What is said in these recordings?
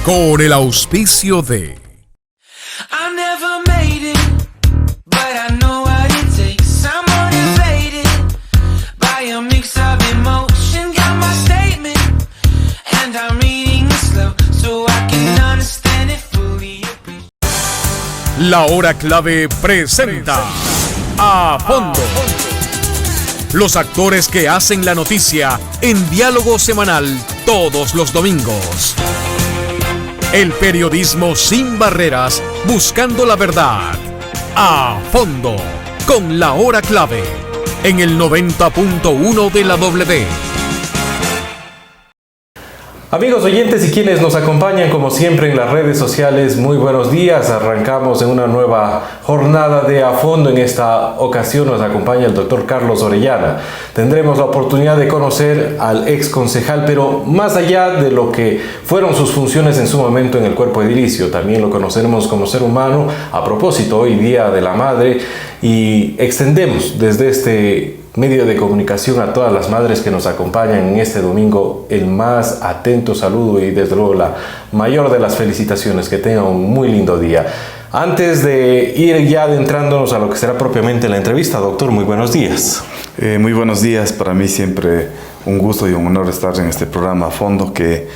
con el auspicio de I never made it, but I know what it takes. I'm motivated by a mix of emotion. Got my statement, and I'm reading it slow so I can understand it fully. La Hora Clave presenta A Fondo. Los actores que hacen la noticia en diálogo semanal todos los domingos. El periodismo sin barreras, buscando la verdad. A Fondo, con La Hora Clave, en el 90.1 de la W. Amigos oyentes y quienes nos acompañan como siempre en las redes sociales, muy buenos días. Arrancamos en una nueva jornada de A Fondo. En esta ocasión nos acompaña el doctor Carlos Orellana. Tendremos la oportunidad de conocer al ex concejal, pero más allá de lo que fueron sus funciones en su momento en el cuerpo edilicio, también lo conoceremos como ser humano. A propósito, hoy Día de la Madre, y extendemos desde este medio de comunicación a todas las madres que nos acompañan en este domingo el más atento saludo y desde luego la mayor de las felicitaciones. Que tengan un muy lindo día. Antes de ir ya adentrándonos a lo que será propiamente la entrevista, doctor, muy buenos días. Muy buenos días. Para mí siempre un gusto y un honor estar en este programa A Fondo, que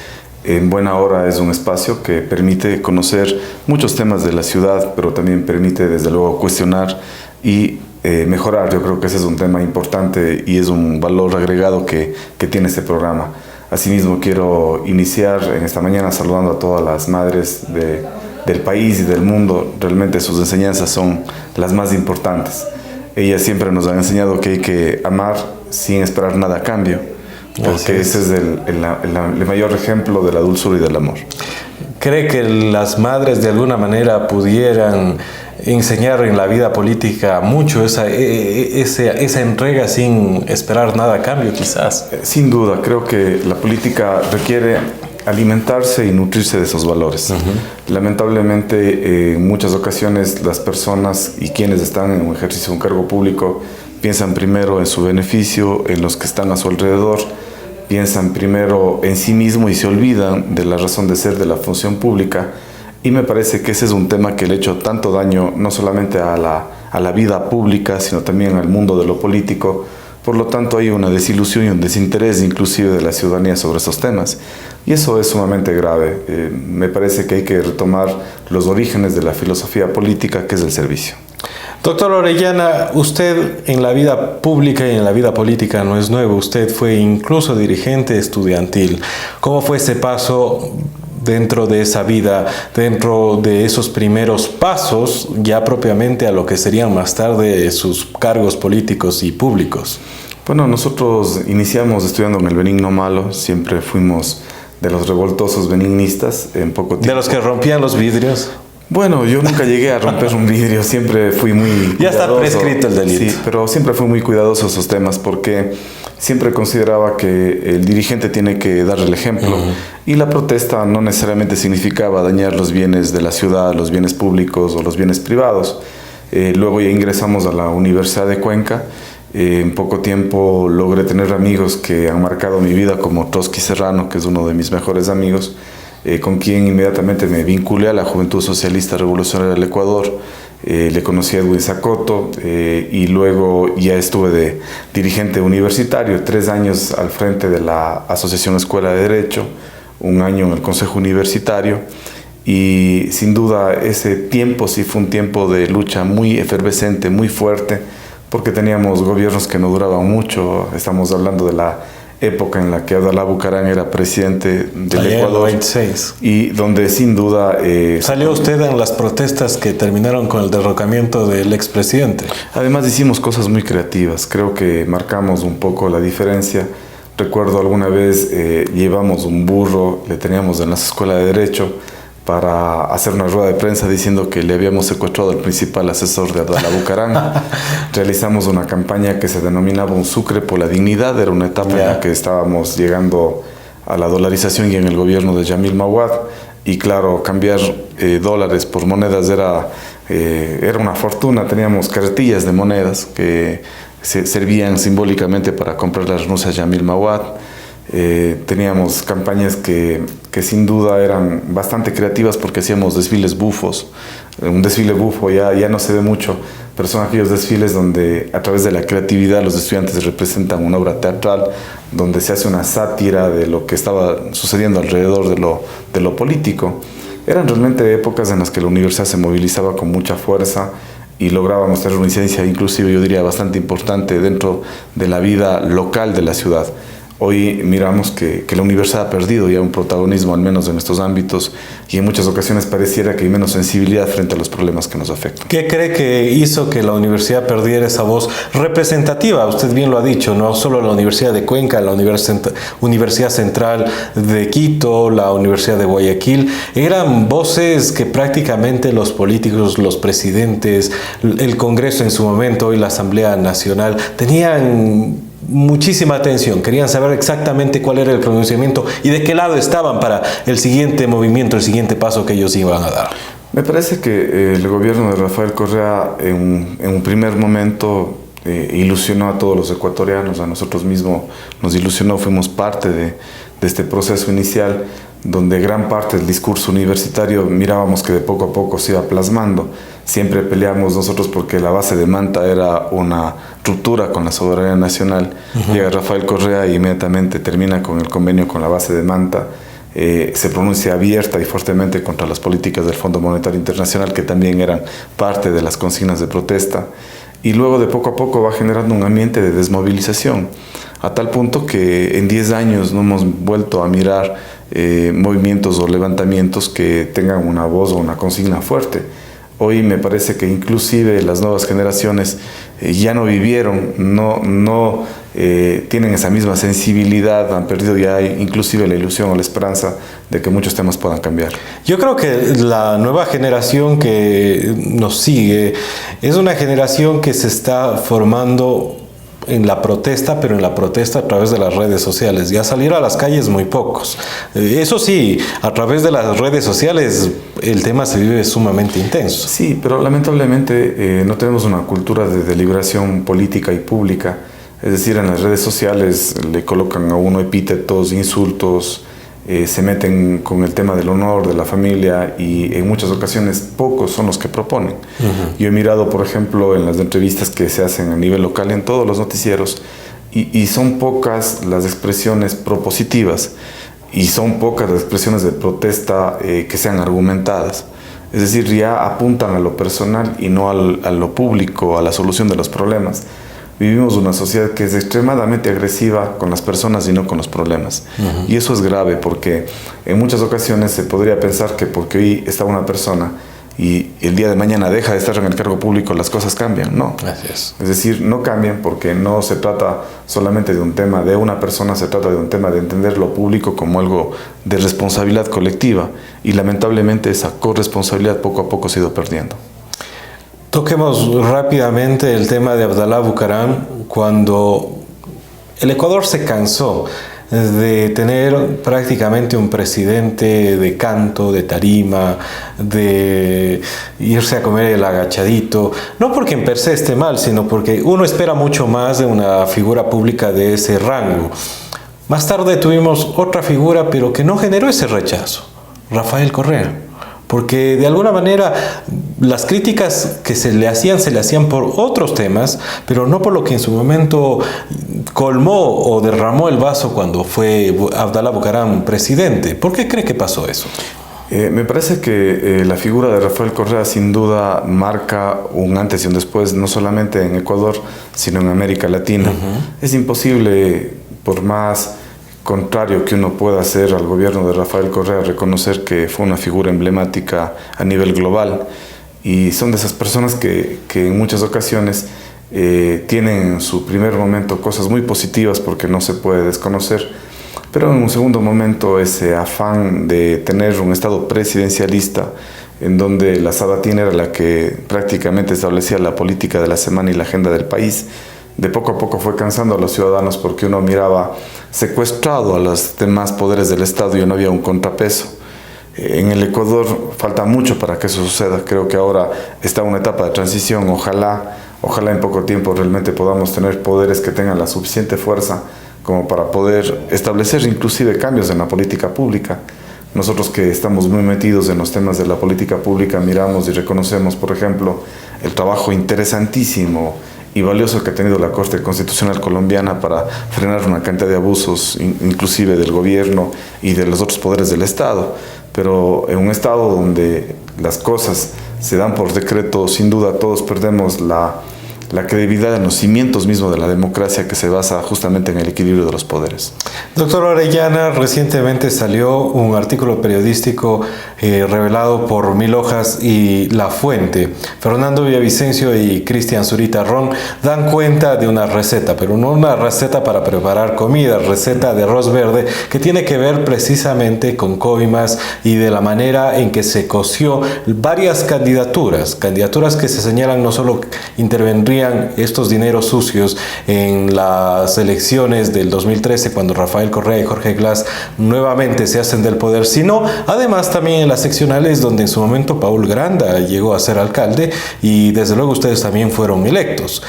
en buena hora es un espacio que permite conocer muchos temas de la ciudad, pero también permite desde luego cuestionar y mejorar. Yo creo que ese es un tema importante y es un valor agregado que tiene este programa. Asimismo, quiero iniciar en esta mañana saludando a todas las madres del país y del mundo. Realmente sus enseñanzas son las más importantes. Ellas siempre nos han enseñado que hay que amar sin esperar nada a cambio, porque ese es el mayor ejemplo de la dulzura y del amor. ¿Cree que las madres de alguna manera pudieran enseñar en la vida política mucho esa entrega sin esperar nada a cambio, quizás? Sin duda, creo que la política requiere alimentarse y nutrirse de esos valores. Lamentablemente, en muchas ocasiones las personas y quienes están en un ejercicio de un cargo público piensan primero en su beneficio, en los que están a su alrededor, piensan primero en sí mismo y se olvidan de la razón de ser de la función pública. Y me parece que ese es un tema que le ha hecho tanto daño no solamente a la vida pública, sino también al mundo de lo político. Por lo tanto, hay una desilusión y un desinterés inclusive de la ciudadanía sobre estos temas. Y eso es sumamente grave. Me parece que hay que retomar los orígenes de la filosofía política, que es el servicio. Doctor Orellana, usted en la vida pública y en la vida política no es nuevo. Usted fue incluso dirigente estudiantil. ¿Cómo fue ese paso dentro de esa vida, dentro de esos primeros pasos, ya propiamente a lo que serían más tarde sus cargos políticos y públicos? Bueno, nosotros iniciamos estudiando en el Benigno Malo. Siempre fuimos de los revoltosos benignistas en poco tiempo. ¿De los que rompían los vidrios? Bueno, yo nunca llegué a romper un vidrio, siempre fui muy cuidadoso. Ya está prescrito el delito. Sí, pero siempre fui muy cuidadoso de esos temas porque siempre consideraba que el dirigente tiene que dar el ejemplo. Y la protesta no necesariamente significaba dañar los bienes de la ciudad, los bienes públicos o los bienes privados. Luego ya ingresamos a la Universidad de Cuenca. En poco tiempo logré tener amigos que han marcado mi vida, como Trotsky Serrano, que es uno de mis mejores amigos, con quien inmediatamente me vinculé a la Juventud Socialista Revolucionaria del Ecuador. Le conocí a Edwin Zacoto y luego ya estuve de dirigente universitario, 3 años al frente de la Asociación Escuela de Derecho, 1 año en el Consejo Universitario, y sin duda ese tiempo sí fue un tiempo de lucha muy efervescente, muy fuerte, porque teníamos gobiernos que no duraban mucho. Estamos hablando de la época en la que Abdalá Bucaram era presidente del Ecuador, 26. y donde sin duda... ¿Salió usted en las protestas que terminaron con el derrocamiento del expresidente? Además hicimos cosas muy creativas, creo que marcamos un poco la diferencia. Recuerdo alguna vez llevamos un burro, le teníamos en la escuela de Derecho, para hacer una rueda de prensa diciendo que le habíamos secuestrado al principal asesor de Abdalá Bucaram. Realizamos una campaña que se denominaba Un Sucre por la Dignidad. Era una etapa en la que estábamos llegando a la dolarización y en el gobierno de Yamil Mawad. Y claro, cambiar dólares por monedas era una fortuna. Teníamos carretillas de monedas que servían simbólicamente para comprar la renuncia a Yamil Mawad. Teníamos campañas que sin duda eran bastante creativas porque hacíamos desfiles bufos. Un desfile bufo ya no se ve mucho, pero son aquellos desfiles donde a través de la creatividad los estudiantes representan una obra teatral, donde se hace una sátira de lo que estaba sucediendo alrededor de lo político. Eran realmente épocas en las que la universidad se movilizaba con mucha fuerza y lográbamos tener una incidencia inclusive, yo diría, bastante importante dentro de la vida local de la ciudad. Hoy miramos que la universidad ha perdido ya un protagonismo, al menos en estos ámbitos, y en muchas ocasiones pareciera que hay menos sensibilidad frente a los problemas que nos afectan. ¿Qué cree que hizo que la universidad perdiera esa voz representativa? Usted bien lo ha dicho, no solo la Universidad de Cuenca, la Universidad Central de Quito, la Universidad de Guayaquil, eran voces que prácticamente los políticos, los presidentes, el Congreso en su momento, hoy la Asamblea Nacional, tenían muchísima atención, querían saber exactamente cuál era el pronunciamiento y de qué lado estaban para el siguiente movimiento, el siguiente paso que ellos iban a dar. Me parece que el gobierno de Rafael Correa en un primer momento ilusionó a todos los ecuatorianos, a nosotros mismos nos ilusionó, fuimos parte de este proceso inicial donde gran parte del discurso universitario mirábamos que de poco a poco se iba plasmando. Siempre peleamos nosotros porque la base de Manta era una ruptura con la soberanía nacional. Llega Rafael Correa y inmediatamente termina con el convenio con la base de Manta. Se pronuncia abierta y fuertemente contra las políticas del Fondo Monetario Internacional, que también eran parte de las consignas de protesta. Y luego de poco a poco va generando un ambiente de desmovilización, a tal punto que en 10 años no hemos vuelto a mirar movimientos o levantamientos que tengan una voz o una consigna fuerte. Hoy me parece que inclusive las nuevas generaciones ya no vivieron, no tienen esa misma sensibilidad, han perdido ya inclusive la ilusión o la esperanza de que muchos temas puedan cambiar. Yo creo que la nueva generación que nos sigue es una generación que se está formando en la protesta, pero en la protesta a través de las redes sociales. Ya salir a las calles muy pocos. Eso sí, a través de las redes sociales el tema se vive sumamente intenso. Sí, pero lamentablemente no tenemos una cultura de deliberación política y pública. Es decir, en las redes sociales le colocan a uno epítetos, insultos, se meten con el tema del honor, de la familia, y en muchas ocasiones pocos son los que proponen. Yo he mirado, por ejemplo, en las entrevistas que se hacen a nivel local en todos los noticieros, y son pocas las expresiones propositivas y son pocas las expresiones de protesta que sean argumentadas. Es decir, ya apuntan a lo personal y no a lo público, a la solución de los problemas. Vivimos una sociedad que es extremadamente agresiva con las personas y no con los problemas. Y eso es grave porque en muchas ocasiones se podría pensar que porque hoy está una persona y el día de mañana deja de estar en el cargo público, las cosas cambian. No. Así es. Es decir, no cambian porque no se trata solamente de un tema de una persona, se trata de un tema de entender lo público como algo de responsabilidad colectiva. Y lamentablemente esa corresponsabilidad poco a poco se ha ido perdiendo. Toquemos rápidamente el tema de Abdalá Bucaram. Cuando el Ecuador se cansó de tener prácticamente un presidente de canto, de tarima, de irse a comer el agachadito, no porque en per se esté mal, sino porque uno espera mucho más de una figura pública de ese rango. Más tarde tuvimos otra figura, pero que no generó ese rechazo, Rafael Correa. Porque de alguna manera las críticas que se le hacían por otros temas, pero no por lo que en su momento colmó o derramó el vaso cuando fue Abdalá Bucaram presidente. ¿Por qué cree que pasó eso? Me parece que la figura de Rafael Correa sin duda marca un antes y un después, no solamente en Ecuador, sino en América Latina. Es imposible, por más contrario que uno pueda hacer al gobierno de Rafael Correa, reconocer que fue una figura emblemática a nivel global, y son de esas personas que en muchas ocasiones tienen en su primer momento cosas muy positivas porque no se puede desconocer, pero en un segundo momento ese afán de tener un estado presidencialista en donde la sabatina era la que prácticamente establecía la política de la semana y la agenda del país, de poco a poco fue cansando a los ciudadanos porque uno miraba secuestrado a los demás poderes del Estado y no había un contrapeso. En el Ecuador falta mucho para que eso suceda. Creo que ahora está una etapa de transición. Ojalá en poco tiempo realmente podamos tener poderes que tengan la suficiente fuerza como para poder establecer inclusive cambios en la política pública. Nosotros que estamos muy metidos en los temas de la política pública miramos y reconocemos, por ejemplo, el trabajo interesantísimo y valioso que ha tenido la Corte Constitucional colombiana para frenar una cantidad de abusos, inclusive del gobierno y de los otros poderes del Estado. Pero en un Estado donde las cosas se dan por decreto, sin duda todos perdemos la credibilidad en los cimientos mismos de la democracia, que se basa justamente en el equilibrio de los poderes. Doctor Orellana, recientemente salió un artículo periodístico revelado por Mil Hojas y La Fuente. Fernando Villavicencio y Cristian Zurita Ron dan cuenta de una receta, pero no una receta para preparar comida, receta de arroz verde, que tiene que ver precisamente con coimas y de la manera en que se coció varias candidaturas que se señalan no solo intervendrían estos dineros sucios en las elecciones del 2013, cuando Rafael Correa y Jorge Glass nuevamente se hacen del poder, sino además también en las seccionales donde en su momento Paul Granda llegó a ser alcalde y desde luego ustedes también fueron electos.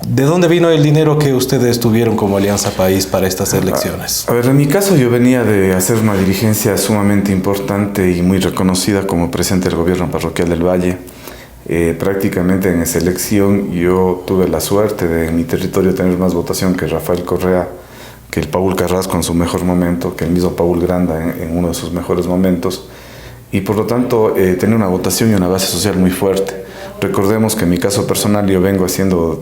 ¿De dónde vino el dinero que ustedes tuvieron como Alianza País para estas elecciones? A ver, en mi caso yo venía de hacer una dirigencia sumamente importante y muy reconocida como presidente del gobierno parroquial del Valle. Prácticamente en esa elección yo tuve la suerte de en mi territorio tener más votación que Rafael Correa, que el Paul Carrasco en su mejor momento, que el mismo Paul Granda en uno de sus mejores momentos, y por lo tanto tenía una votación y una base social muy fuerte. Recordemos que en mi caso personal yo vengo haciendo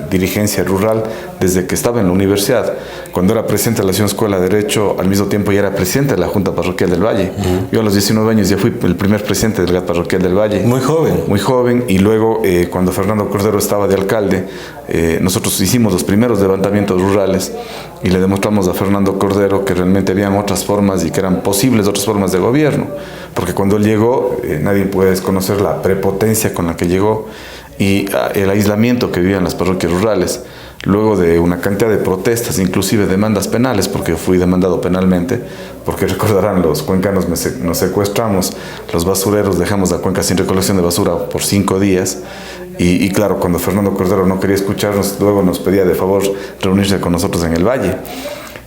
dirigencia rural desde que estaba en la universidad. Cuando era presidente de la Ciudad Escuela de Derecho, al mismo tiempo ya era presidente de la Junta Parroquial del Valle. Yo a los 19 años ya fui el primer presidente del GAT Parroquial del Valle. Muy joven. Muy joven, y luego cuando Fernando Cordero estaba de alcalde, nosotros hicimos los primeros levantamientos rurales y le demostramos a Fernando Cordero que realmente habían otras formas y que eran posibles otras formas de gobierno. Porque cuando él llegó, nadie puede desconocer la prepotencia con la que llegó y el aislamiento que vivían las parroquias rurales. Luego de una cantidad de protestas, inclusive demandas penales, porque fui demandado penalmente, porque recordarán, los cuencanos nos secuestramos, los basureros dejamos la cuenca sin recolección de basura por 5 días, y claro, cuando Fernando Cordero no quería escucharnos, luego nos pedía de favor reunirse con nosotros en el Valle.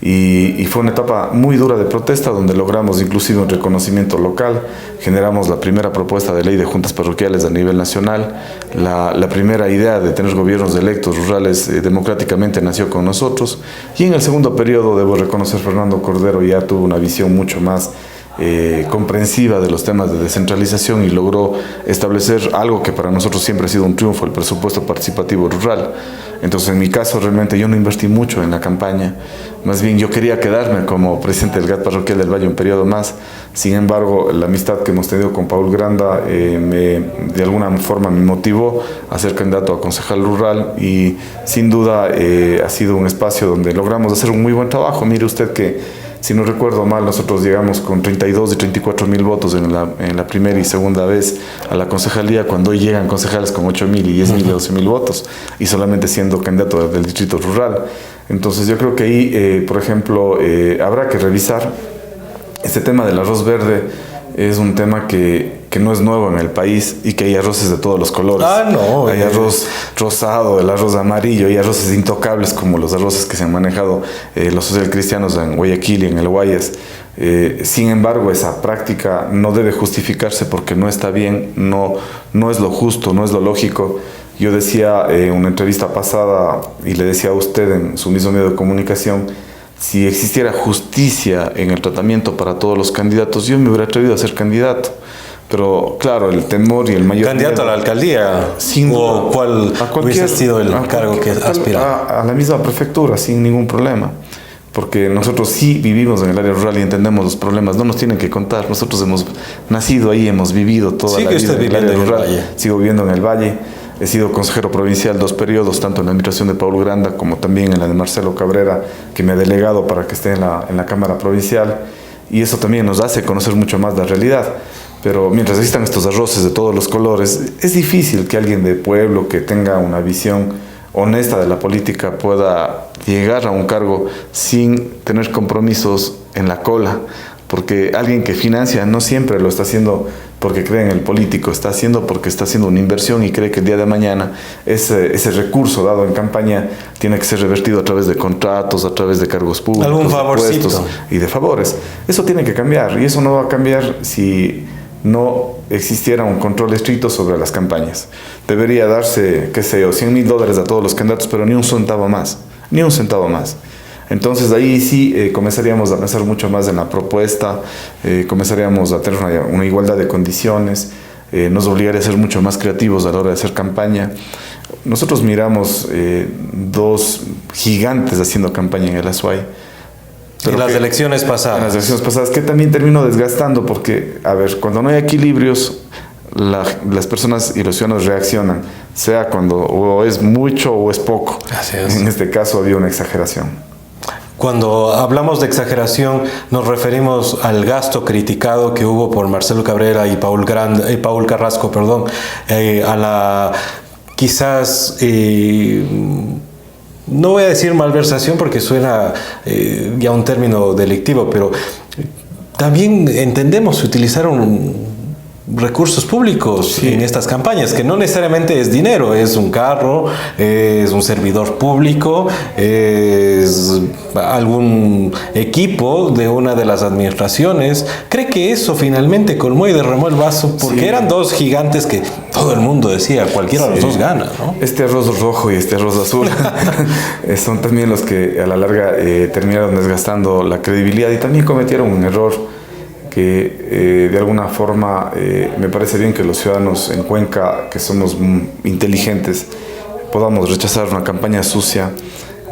Y fue una etapa muy dura de protesta donde logramos inclusive un reconocimiento local, generamos la primera propuesta de ley de juntas parroquiales a nivel nacional, la primera idea de tener gobiernos electos rurales democráticamente nació con nosotros, y en el segundo periodo, debo reconocer, Fernando Cordero ya tuvo una visión mucho más comprensiva de los temas de descentralización y logró establecer algo que para nosotros siempre ha sido un triunfo, el presupuesto participativo rural. Entonces, en mi caso, realmente yo no invertí mucho en la campaña, más bien yo quería quedarme como presidente del GAT Parroquial del Valle un periodo más. Sin embargo, la amistad que hemos tenido con Paul Granda de alguna forma me motivó a ser candidato a concejal rural, y sin duda ha sido un espacio donde logramos hacer un muy buen trabajo. Mire usted que, si no recuerdo mal, nosotros llegamos con 32 y 34 mil votos en la primera y segunda vez a la concejalía, cuando hoy llegan concejales con 8 mil y 10 mil y 12 mil votos, y solamente siendo candidato del distrito rural. Entonces yo creo que ahí, por ejemplo, habrá que revisar este tema del arroz verde. Es un tema que no es nuevo en el país, y que hay arroces de todos los colores. Hay arroz rosado, el arroz amarillo, hay arroces intocables como los arroces que se han manejado los socialcristianos en Guayaquil y en el Guayas. Sin embargo, esa práctica no debe justificarse porque no está bien, no es lo justo, no es lo lógico. Yo decía en una entrevista pasada, y le decía a usted en su mismo medio de comunicación, si existiera justicia en el tratamiento para todos los candidatos, yo me hubiera atrevido a ser candidato. Pero claro, el temor y el mayor... ¿Candidato a la alcaldía? Sin duda. ¿O cuál hubiese sido el cargo que aspiraba? A la misma prefectura, sin ningún problema. Porque nosotros sí vivimos en el área rural y entendemos los problemas. No nos tienen que contar. Nosotros hemos nacido ahí, hemos vivido toda la vida en el área rural. Sigo viviendo en el Valle. He sido consejero provincial 2 periodos, tanto en la administración de Paul Granda como también en la de Marcelo Cabrera, que me ha delegado para que esté en la Cámara Provincial. Y eso también nos hace conocer mucho más la realidad. Pero mientras existan estos arroces de todos los colores, es difícil que alguien de pueblo que tenga una visión honesta de la política pueda llegar a un cargo sin tener compromisos en la cola. Porque alguien que financia no siempre lo está haciendo porque cree en el político, está haciendo porque está haciendo una inversión y cree que el día de mañana ese recurso dado en campaña tiene que ser revertido a través de contratos, a través de cargos públicos, algún favorcito, de puestos y de favores. Eso tiene que cambiar, y eso no va a cambiar si no existiera un control estricto sobre las campañas. Debería darse, qué sé yo, $100,000 a todos los candidatos, pero ni un centavo más, ni un centavo más. Entonces ahí sí comenzaríamos a pensar mucho más en la propuesta, comenzaríamos a tener una igualdad de condiciones, nos obligaría a ser mucho más creativos a la hora de hacer campaña. Nosotros miramos dos gigantes haciendo campaña en el Azuay. En las elecciones pasadas. En las elecciones pasadas, que también terminó desgastando porque, a ver, cuando no hay equilibrios, las personas y los ciudadanos reaccionan, sea cuando o es mucho o es poco. Así es. En este caso había una exageración. Cuando hablamos de exageración, nos referimos al gasto criticado que hubo por Marcelo Cabrera y Paul Carrasco, a la quizás no voy a decir malversación porque suena ya un término delictivo, pero también entendemos que utilizaron recursos públicos en estas campañas, que no necesariamente es dinero, es un carro, es un servidor público, es algún equipo de una de las administraciones. ¿Cree que eso finalmente colmó y derramó el vaso? Porque eran dos gigantes que todo el mundo decía, cualquiera de los dos gana, ¿no? Este arroz rojo y este arroz azul son también los que a la larga terminaron desgastando la credibilidad y también cometieron un error que de alguna forma me parece bien que los ciudadanos en Cuenca, que somos inteligentes, podamos rechazar una campaña sucia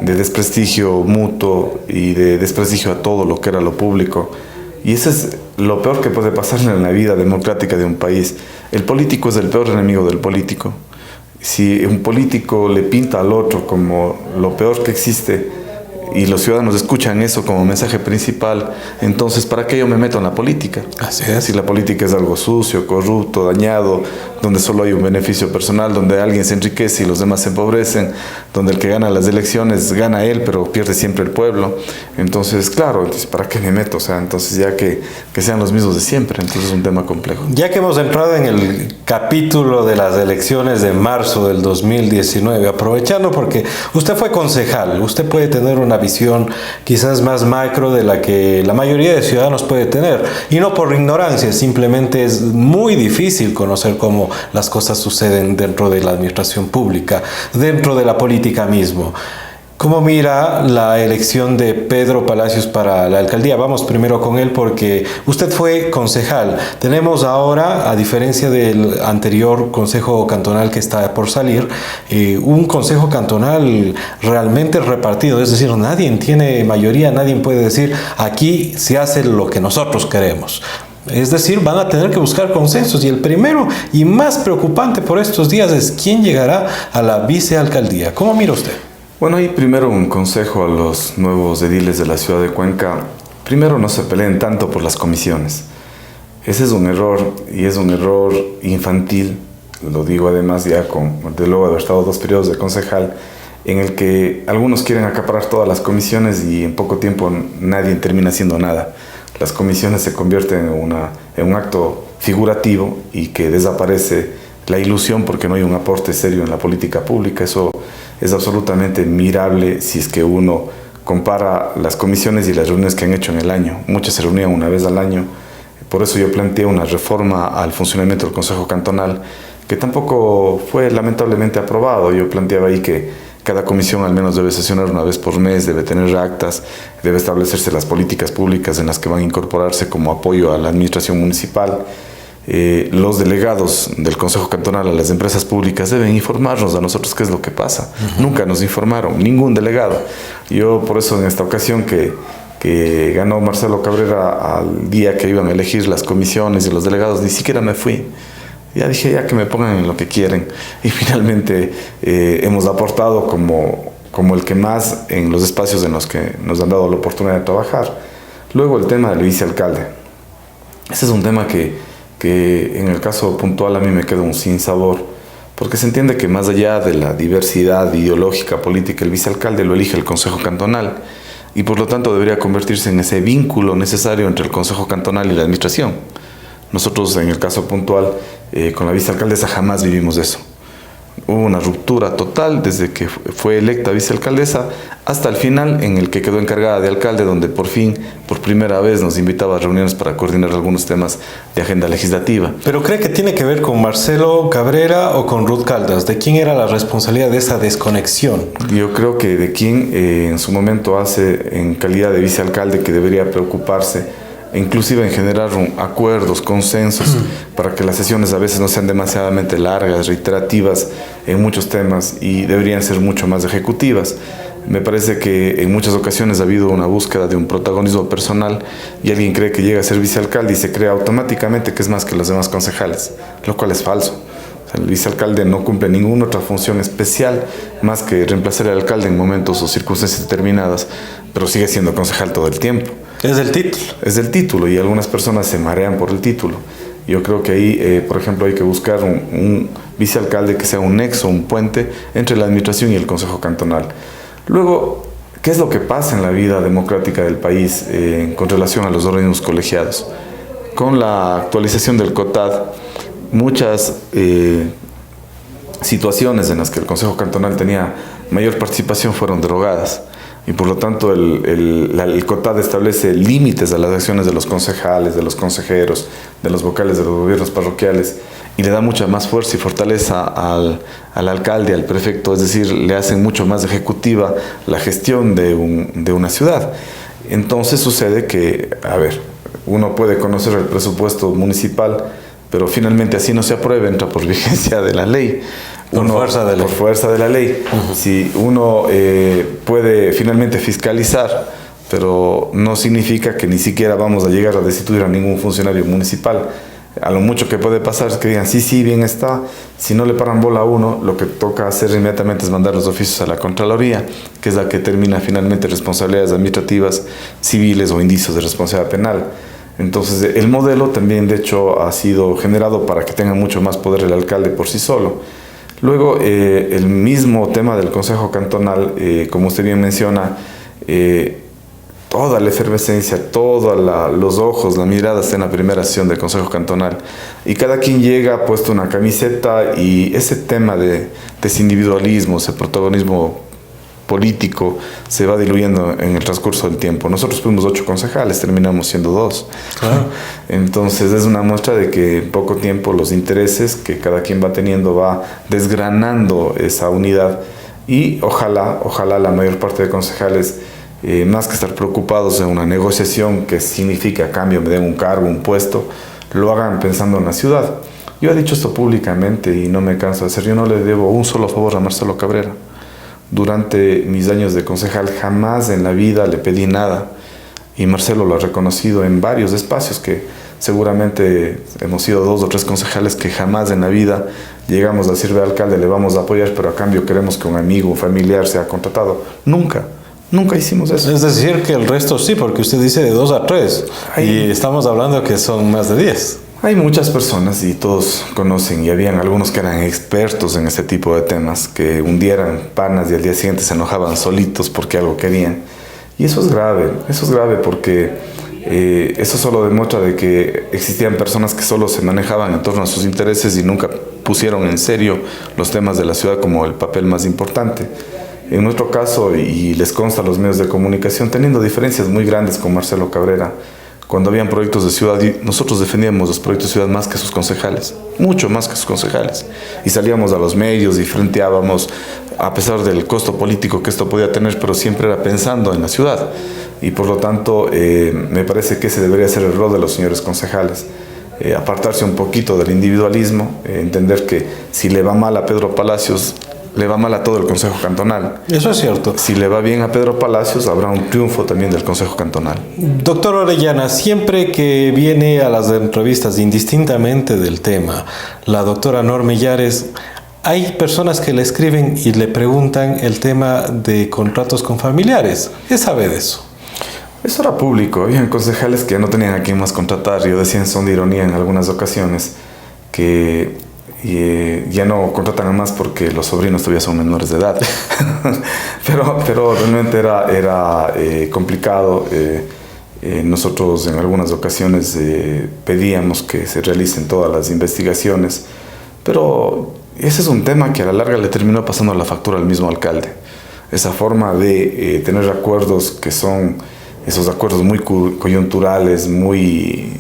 de desprestigio mutuo y de desprestigio a todo lo que era lo público. Y eso es lo peor que puede pasar en la vida democrática de un país. El político es el peor enemigo del político. Si un político le pinta al otro como lo peor que existe, y los ciudadanos escuchan eso como mensaje principal, entonces ¿para qué yo me meto en la política? Así es. Si la política es algo sucio, corrupto, dañado, donde solo hay un beneficio personal, donde alguien se enriquece y los demás se empobrecen, donde el que gana las elecciones gana él, pero pierde siempre el pueblo. Entonces, claro, entonces, ¿para qué me meto? O sea, entonces ya que sean los mismos de siempre, entonces es un tema complejo. Ya que hemos entrado en el capítulo de las elecciones de marzo del 2019, aprovechando porque usted fue concejal, usted puede tener una visión quizás más macro de la que la mayoría de ciudadanos puede tener, y no por ignorancia, simplemente es muy difícil conocer cómo las cosas suceden dentro de la administración pública, dentro de la política mismo. ¿Cómo mira la elección de Pedro Palacios para la alcaldía? Vamos primero con él porque usted fue concejal. Tenemos ahora, a diferencia del anterior consejo cantonal que está por salir, un consejo cantonal realmente repartido. Es decir, nadie tiene mayoría, nadie puede decir aquí se hace lo que nosotros queremos. Es decir, van a tener que buscar consensos, y el primero y más preocupante por estos días es quién llegará a la vicealcaldía. ¿Cómo mira usted? Bueno, ahí primero un consejo a los nuevos ediles de la ciudad de Cuenca. Primero, no se peleen tanto por las comisiones. Ese es un error, y es un error infantil. Lo digo además ya de luego de haber estado 2 periodos de concejal, en el que algunos quieren acaparar todas las comisiones y en poco tiempo nadie termina haciendo nada. Las comisiones se convierten en un acto figurativo y que desaparece la ilusión porque no hay un aporte serio en la política pública. Eso es absolutamente admirable si es que uno compara las comisiones y las reuniones que han hecho en el año. Muchas se reunían una vez al año. Por eso yo planteé una reforma al funcionamiento del Consejo Cantonal, que tampoco fue lamentablemente aprobado. Yo planteaba ahí que cada comisión al menos debe sesionar una vez por mes, debe tener actas, debe establecerse las políticas públicas en las que van a incorporarse como apoyo a la administración municipal. Los delegados del Consejo Cantonal a las empresas públicas deben informarnos a nosotros qué es lo que pasa. Nunca nos informaron, ningún delegado. Yo por eso en esta ocasión que ganó Marcelo Cabrera, al día que iban a elegir las comisiones y los delegados, ni siquiera me fui. Ya dije, ya que me pongan en lo que quieren. Y finalmente hemos aportado como el que más en los espacios en los que nos han dado la oportunidad de trabajar. Luego el tema del vicealcalde. Ese es un tema que en el caso puntual a mí me queda un sinsabor, porque se entiende que más allá de la diversidad ideológica, política, el vicealcalde lo elige el Consejo Cantonal y por lo tanto debería convertirse en ese vínculo necesario entre el Consejo Cantonal y la administración. Nosotros, en el caso puntual, con la vicealcaldesa jamás vivimos eso. Hubo una ruptura total desde que fue electa vicealcaldesa hasta el final, en el que quedó encargada de alcalde, donde por fin, por primera vez, nos invitaba a reuniones para coordinar algunos temas de agenda legislativa. ¿Pero cree que tiene que ver con Marcelo Cabrera o con Ruth Caldas? ¿De quién era la responsabilidad de esa desconexión? Yo creo que de quien en su momento hace en calidad de vicealcalde, que debería preocuparse inclusive en generar acuerdos, consensos, para que las sesiones a veces no sean demasiadamente largas, reiterativas en muchos temas, y deberían ser mucho más ejecutivas. Me parece que en muchas ocasiones ha habido una búsqueda de un protagonismo personal, y alguien cree que llega a ser vicealcalde y se cree automáticamente que es más que los demás concejales, lo cual es falso. O sea, el vicealcalde no cumple ninguna otra función especial más que reemplazar al alcalde en momentos o circunstancias determinadas, pero sigue siendo concejal todo el tiempo. Es el título. Es el título, y algunas personas se marean por el título. Yo creo que ahí, por ejemplo, hay que buscar un vicealcalde que sea un nexo, un puente entre la administración y el Consejo Cantonal. Luego, ¿qué es lo que pasa en la vida democrática del país con relación a los organismos colegiados? Con la actualización del COTAD, muchas situaciones en las que el Consejo Cantonal tenía mayor participación fueron derogadas. Y por lo tanto el COTAD establece límites a las acciones de los concejales, de los consejeros, de los vocales de los gobiernos parroquiales, y le da mucha más fuerza y fortaleza al alcalde, al prefecto, es decir, le hacen mucho más ejecutiva la gestión de una ciudad. Entonces sucede que, uno puede conocer el presupuesto municipal, pero finalmente así no se aprueba, entra por vigencia de la ley. Por fuerza de la ley. Si uno puede finalmente fiscalizar, pero no significa que ni siquiera vamos a llegar a destituir a ningún funcionario municipal. A lo mucho que puede pasar es que digan, sí, bien está. Si no le paran bola a uno, lo que toca hacer inmediatamente es mandar los oficios a la Contraloría, que es la que determina finalmente responsabilidades administrativas, civiles o indicios de responsabilidad penal. Entonces, el modelo también, de hecho, ha sido generado para que tenga mucho más poder el alcalde por sí solo. Luego, el mismo tema del Consejo Cantonal, como usted bien menciona, toda la efervescencia, todos los ojos, la mirada está en la primera sesión del Consejo Cantonal. Y cada quien llega puesto una camiseta, y ese tema de ese individualismo, ese protagonismo político, se va diluyendo en el transcurso del tiempo. Nosotros fuimos 8 concejales, terminamos siendo 2. Claro. Entonces es una muestra de que en poco tiempo los intereses que cada quien va teniendo va desgranando esa unidad, y ojalá la mayor parte de concejales, más que estar preocupados en una negociación que significa a cambio me den un cargo, un puesto, lo hagan pensando en la ciudad. Yo he dicho esto públicamente y no me canso de hacer, yo no le debo un solo favor a Marcelo Cabrera. Durante mis años de concejal jamás en la vida le pedí nada, y Marcelo lo ha reconocido en varios espacios, que seguramente hemos sido 2 o 3 concejales que jamás en la vida llegamos a decirle al alcalde le vamos a apoyar, pero a cambio queremos que un amigo, un familiar sea contratado. Nunca hicimos eso. Es decir, que el resto sí, porque usted dice de 2 a 3, y estamos hablando que son más de 10. Hay muchas personas, y todos conocen, y habían algunos que eran expertos en este tipo de temas, que un día eran panas y al día siguiente se enojaban solitos porque algo querían. Y eso es grave porque eso solo demuestra de que existían personas que solo se manejaban en torno a sus intereses y nunca pusieron en serio los temas de la ciudad como el papel más importante. En nuestro caso, y les consta a los medios de comunicación, teniendo diferencias muy grandes con Marcelo Cabrera, cuando habían proyectos de ciudad, nosotros defendíamos los proyectos de ciudad más que sus concejales, mucho más que sus concejales. Y salíamos a los medios y frenteábamos, a pesar del costo político que esto podía tener, pero siempre era pensando en la ciudad. Y por lo tanto, me parece que ese debería ser el rol de los señores concejales. Apartarse un poquito del individualismo, entender que si le va mal a Pedro Palacios, le va mal a todo el Consejo Cantonal. Eso es cierto. Si le va bien a Pedro Palacios, habrá un triunfo también del Consejo Cantonal. Doctor Orellana, siempre que viene a las entrevistas, indistintamente del tema, la doctora Norma Illares, hay personas que le escriben y le preguntan el tema de contratos con familiares. ¿Qué sabe de eso? Eso era público. Habían concejales que no tenían a quién más contratar. Yo decía en son de ironía en algunas ocasiones que ya no contratan a más porque los sobrinos todavía son menores de edad. pero realmente era complicado. Nosotros en algunas ocasiones pedíamos que se realicen todas las investigaciones, pero ese es un tema que a la larga le terminó pasando la factura al mismo alcalde. Esa forma de tener acuerdos que son esos acuerdos muy coyunturales, muy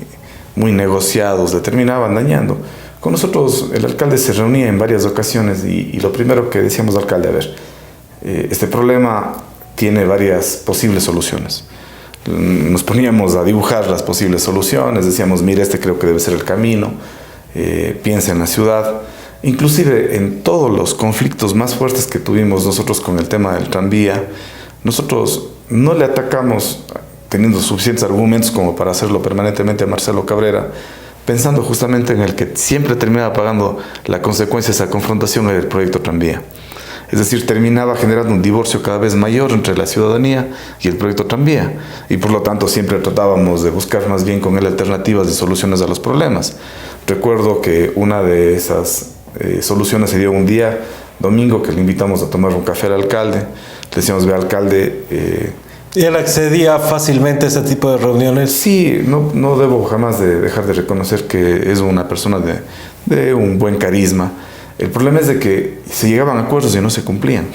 negociados, le terminaban dañando. Con nosotros el alcalde se reunía en varias ocasiones y lo primero que decíamos al alcalde, a ver, este problema tiene varias posibles soluciones. Nos poníamos a dibujar las posibles soluciones, decíamos, mire, este creo que debe ser el camino, piensa en la ciudad. Inclusive en todos los conflictos más fuertes que tuvimos nosotros con el tema del tranvía, nosotros no le atacamos teniendo suficientes argumentos como para hacerlo permanentemente a Marcelo Cabrera, pensando justamente en el que siempre terminaba pagando la consecuencia de esa confrontación en el proyecto tranvía. Es decir, terminaba generando un divorcio cada vez mayor entre la ciudadanía y el proyecto tranvía. Y por lo tanto siempre tratábamos de buscar más bien con él alternativas y soluciones a los problemas. Recuerdo que una de esas soluciones se dio un día, domingo, que le invitamos a tomar un café al alcalde. Le decíamos, ve alcalde... ¿Y él accedía fácilmente a ese tipo de reuniones? Sí, no debo jamás de dejar de reconocer que es una persona de un buen carisma. El problema es de que se llegaban a acuerdos y no se cumplían.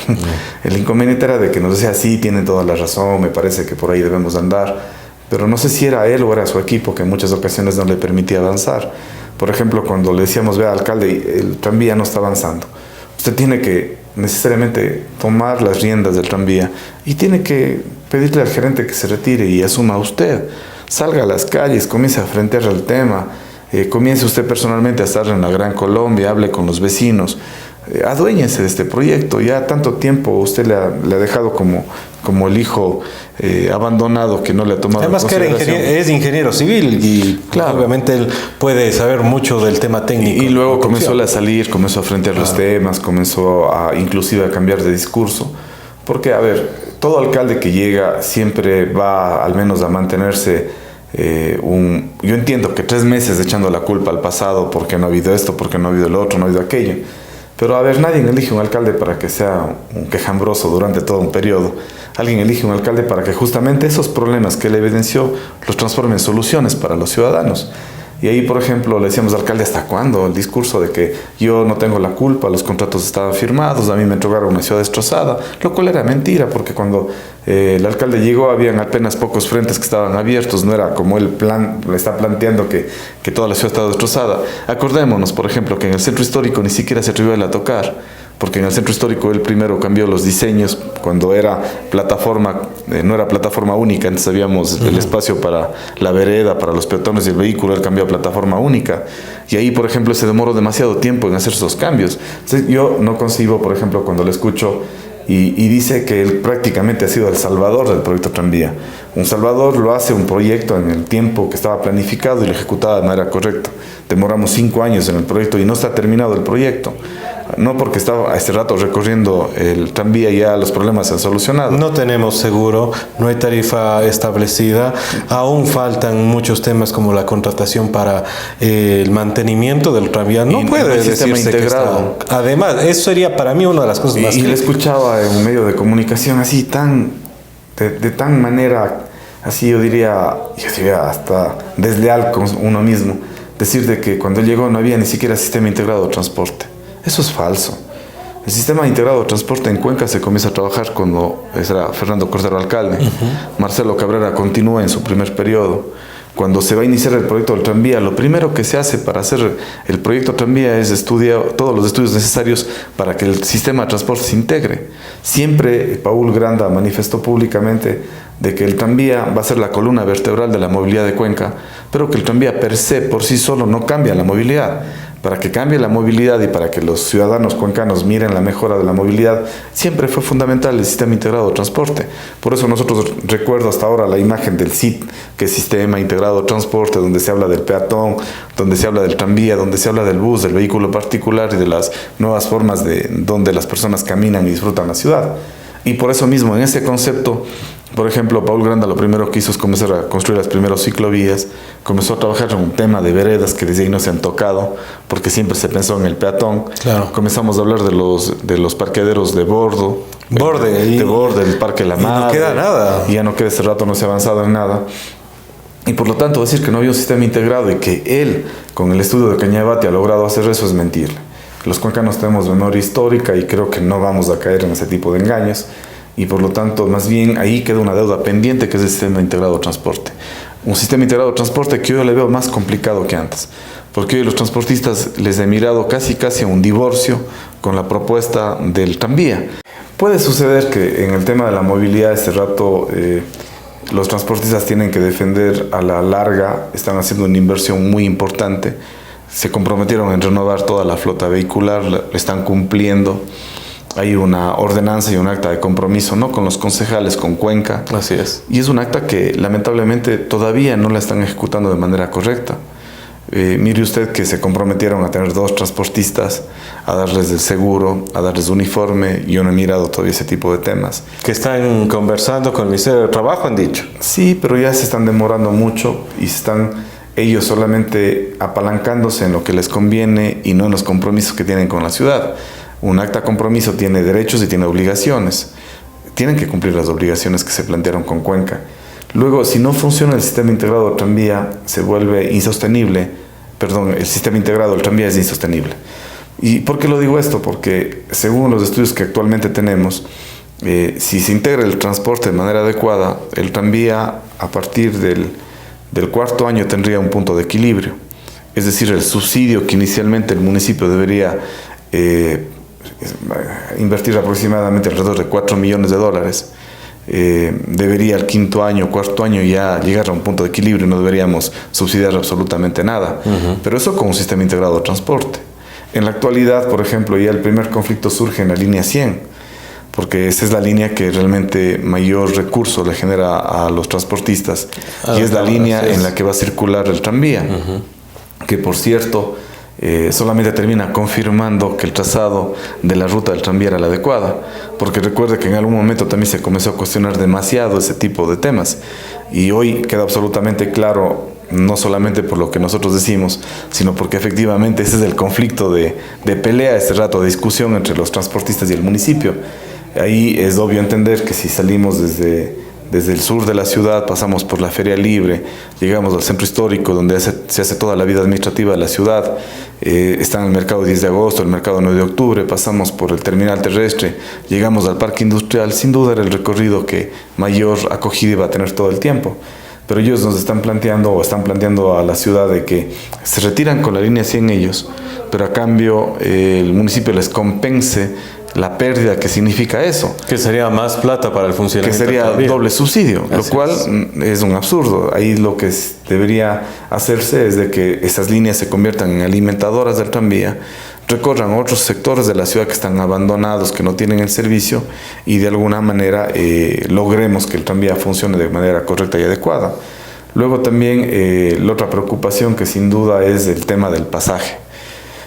El inconveniente era de que nos decía, sí, tienen toda la razón, me parece que por ahí debemos andar, pero no sé si era él o era su equipo que en muchas ocasiones no le permitía avanzar. Por ejemplo, cuando le decíamos, vea, alcalde, el tranvía no está avanzando. Usted tiene que necesariamente tomar las riendas del tranvía y tiene que pedirle al gerente que se retire y asuma usted. Salga a las calles, comience a frentear el tema. Comience usted personalmente a estar en la Gran Colombia, hable con los vecinos, aduéñese de este proyecto. Ya tanto tiempo usted le ha dejado como el hijo abandonado que no le ha tomado además que es ingeniero civil y claro, obviamente él puede saber mucho del tema técnico. Y luego comenzó a salir, comenzó a frentear los temas, comenzó inclusive a cambiar de discurso. Porque, a ver, todo alcalde que llega siempre va al menos a mantenerse... yo entiendo que 3 meses echando la culpa al pasado porque no ha habido esto, porque no ha habido el otro, no ha habido aquello, pero a ver, nadie elige un alcalde para que sea un quejambroso durante todo un periodo. Alguien elige un alcalde para que justamente esos problemas que él evidenció los transforme en soluciones para los ciudadanos. Y ahí, por ejemplo, le decíamos al alcalde, ¿hasta cuándo? El discurso de que yo no tengo la culpa, los contratos estaban firmados, a mí me entregaron una ciudad destrozada, lo cual era mentira, porque cuando el alcalde llegó habían apenas pocos frentes que estaban abiertos, no era como el plan le está planteando que toda la ciudad estaba destrozada. Acordémonos, por ejemplo, que en el centro histórico ni siquiera se atrevió a tocar, porque en el centro histórico él primero cambió los diseños cuando era plataforma, no era plataforma única, antes habíamos el espacio para la vereda, para los peatones y el vehículo, él cambió a plataforma única, y ahí, por ejemplo, se demoró demasiado tiempo en hacer esos cambios. Entonces, yo no concibo, por ejemplo, cuando le escucho y dice que él prácticamente ha sido el salvador del proyecto tranvía. Un salvador lo hace un proyecto en el tiempo que estaba planificado y lo ejecutaba de manera correcta. Demoramos 5 años en el proyecto y no está terminado el proyecto. No porque estaba a este rato recorriendo el tranvía ya los problemas se han solucionado. No tenemos seguro, no hay tarifa establecida, aún faltan muchos temas como la contratación para el mantenimiento del tranvía. No puede decirse que está. Además, eso sería para mí una de las cosas más. Y le escuchaba en un medio de comunicación así de tan manera, así yo diría hasta desleal con uno mismo, decir de que cuando él llegó no había ni siquiera sistema integrado de transporte. Eso es falso. El sistema integrado de transporte en Cuenca se comienza a trabajar cuando era Fernando Cordero alcalde. Marcelo Cabrera continúa en su primer periodo. Cuando se va a iniciar el proyecto del tranvía, lo primero que se hace para hacer el proyecto tranvía es estudiar todos los estudios necesarios para que el sistema de transporte se integre. Siempre Paul Granda manifestó públicamente de que el tranvía va a ser la columna vertebral de la movilidad de Cuenca, pero que el tranvía per se, por sí solo, no cambia la movilidad. Para que cambie la movilidad y para que los ciudadanos cuencanos miren la mejora de la movilidad, siempre fue fundamental el sistema integrado de transporte. Por eso nosotros recuerdo hasta ahora la imagen del SIT, que es Sistema Integrado de Transporte, donde se habla del peatón, donde se habla del tranvía, donde se habla del bus, del vehículo particular y de las nuevas formas de donde las personas caminan y disfrutan la ciudad. Y por eso mismo, en ese concepto, por ejemplo, Paul Granda lo primero que hizo es comenzar a construir las primeras ciclovías, comenzó a trabajar en un tema de veredas que desde ahí no se han tocado, porque siempre se pensó en el peatón. Claro. Comenzamos a hablar de los parqueaderos de bordo, del Parque La Madre. Y no queda nada. Y ya no queda, este rato no se ha avanzado en nada. Y por lo tanto decir que no había un sistema integrado y que él, con el estudio de Cañabate, ha logrado hacer eso es mentirle. Los cuencanos tenemos memoria histórica y creo que no vamos a caer en ese tipo de engaños. Y por lo tanto, más bien, ahí queda una deuda pendiente que es el sistema integrado de transporte. Un sistema integrado de transporte que yo le veo más complicado que antes. Porque hoy los transportistas les he mirado casi a un divorcio con la propuesta del tranvía. Puede suceder que en el tema de la movilidad este rato los transportistas tienen que defender a la larga, están haciendo una inversión muy importante, se comprometieron en renovar toda la flota vehicular, están cumpliendo. Hay una ordenanza y un acta de compromiso, ¿no?, con los concejales, con Cuenca. Así es. Y es un acta que lamentablemente todavía no la están ejecutando de manera correcta. Mire usted que se comprometieron a tener 2 transportistas, a darles el seguro, a darles uniforme. Yo no he mirado todavía ese tipo de temas. Que están conversando con el Ministerio de Trabajo, han dicho. Sí, pero ya se están demorando mucho y están ellos solamente apalancándose en lo que les conviene y no en los compromisos que tienen con la ciudad. Un acta de compromiso tiene derechos y tiene obligaciones. Tienen que cumplir las obligaciones que se plantearon con Cuenca. Luego, si no funciona el sistema integrado del tranvía, se vuelve insostenible. Perdón, el sistema integrado del tranvía es insostenible. ¿Y por qué lo digo esto? Porque según los estudios que actualmente tenemos, si se integra el transporte de manera adecuada, el tranvía a partir del 4º año tendría un punto de equilibrio. Es decir, el subsidio que inicialmente el municipio debería invertir aproximadamente alrededor de $4 millones, debería al 5º año, 4º año ya llegar a un punto de equilibrio, no deberíamos subsidiar absolutamente nada. Pero eso con un sistema integrado de transporte. En la actualidad, por ejemplo, ya el primer conflicto surge en la línea 100, porque esa es la línea que realmente mayor recurso le genera a los transportistas, y es la línea en la que va a circular el tranvía, que por cierto solamente termina confirmando que el trazado de la ruta del tranvía era la adecuada, porque recuerde que en algún momento también se comenzó a cuestionar demasiado ese tipo de temas, y hoy queda absolutamente claro, no solamente por lo que nosotros decimos, sino porque efectivamente ese es el conflicto de pelea, este rato de discusión entre los transportistas y el municipio. Ahí es obvio entender que si salimos desde el sur de la ciudad, pasamos por la Feria Libre, llegamos al centro histórico donde se hace toda la vida administrativa de la ciudad, está el mercado 10 de agosto, el mercado 9 de octubre, pasamos por el terminal terrestre, llegamos al parque industrial, sin duda era el recorrido que mayor acogida iba a tener todo el tiempo. Pero ellos nos están planteando a la ciudad de que se retiran con la línea 100 ellos, pero a cambio el municipio les compense la pérdida que significa eso. Que sería más plata para el funcionamiento. Que sería doble subsidio, lo cual es un absurdo. Ahí lo que debería hacerse es de que esas líneas se conviertan en alimentadoras del tranvía, recorran otros sectores de la ciudad que están abandonados, que no tienen el servicio, y de alguna manera logremos que el tranvía funcione de manera correcta y adecuada. Luego también la otra preocupación que sin duda es el tema del pasaje.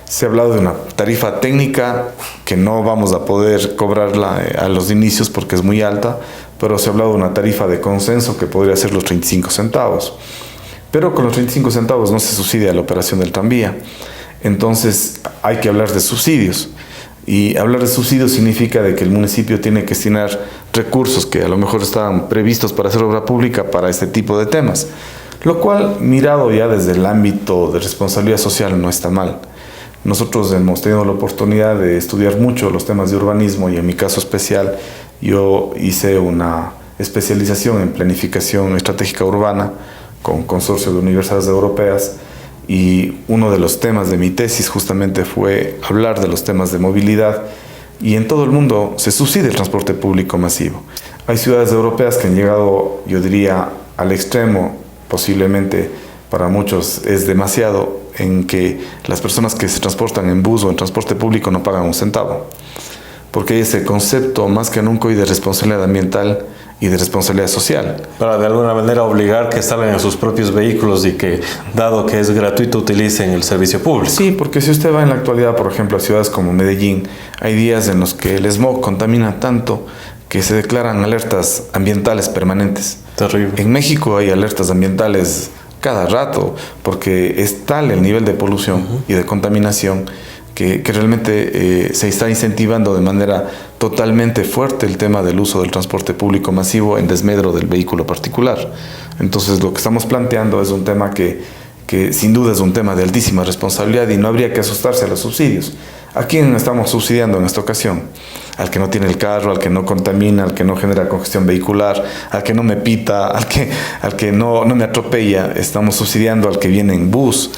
Se ha hablado de una tarifa técnica que no vamos a poder cobrarla a los inicios porque es muy alta, pero se ha hablado de una tarifa de consenso que podría ser los 35 centavos. Pero con los 35 centavos no se subsidia la operación del tranvía. Entonces hay que hablar de subsidios. Y hablar de subsidios significa de que el municipio tiene que destinar recursos que a lo mejor estaban previstos para hacer obra pública para este tipo de temas. Lo cual, mirado ya desde el ámbito de responsabilidad social, no está mal. Nosotros hemos tenido la oportunidad de estudiar mucho los temas de urbanismo, y en mi caso especial yo hice una especialización en planificación estratégica urbana con consorcio de universidades europeas, y uno de los temas de mi tesis justamente fue hablar de los temas de movilidad, y en todo el mundo se subsidia el transporte público masivo. Hay ciudades europeas que han llegado, yo diría, al extremo, posiblemente para muchos es demasiado, en que las personas que se transportan en bus o en transporte público no pagan un centavo, porque hay ese concepto más que nunca hoy de responsabilidad ambiental y de responsabilidad social. Para de alguna manera obligar que salgan en sus propios vehículos y que, dado que es gratuito, utilicen el servicio público. Sí, porque si usted va en la actualidad, por ejemplo, a ciudades como Medellín, hay días en los que el smog contamina tanto que se declaran alertas ambientales permanentes. Terrible. En México hay alertas ambientales cada rato, porque es tal el nivel de polución y de contaminación que realmente se está incentivando de manera totalmente fuerte el tema del uso del transporte público masivo en desmedro del vehículo particular. Entonces lo que estamos planteando es un tema que sin duda es un tema de altísima responsabilidad y no habría que asustarse a los subsidios. ¿A quién estamos subsidiando en esta ocasión? Al que no tiene el carro, al que no contamina, al que no genera congestión vehicular, al que no me pita, al que no me atropella. Estamos subsidiando al que viene en bus.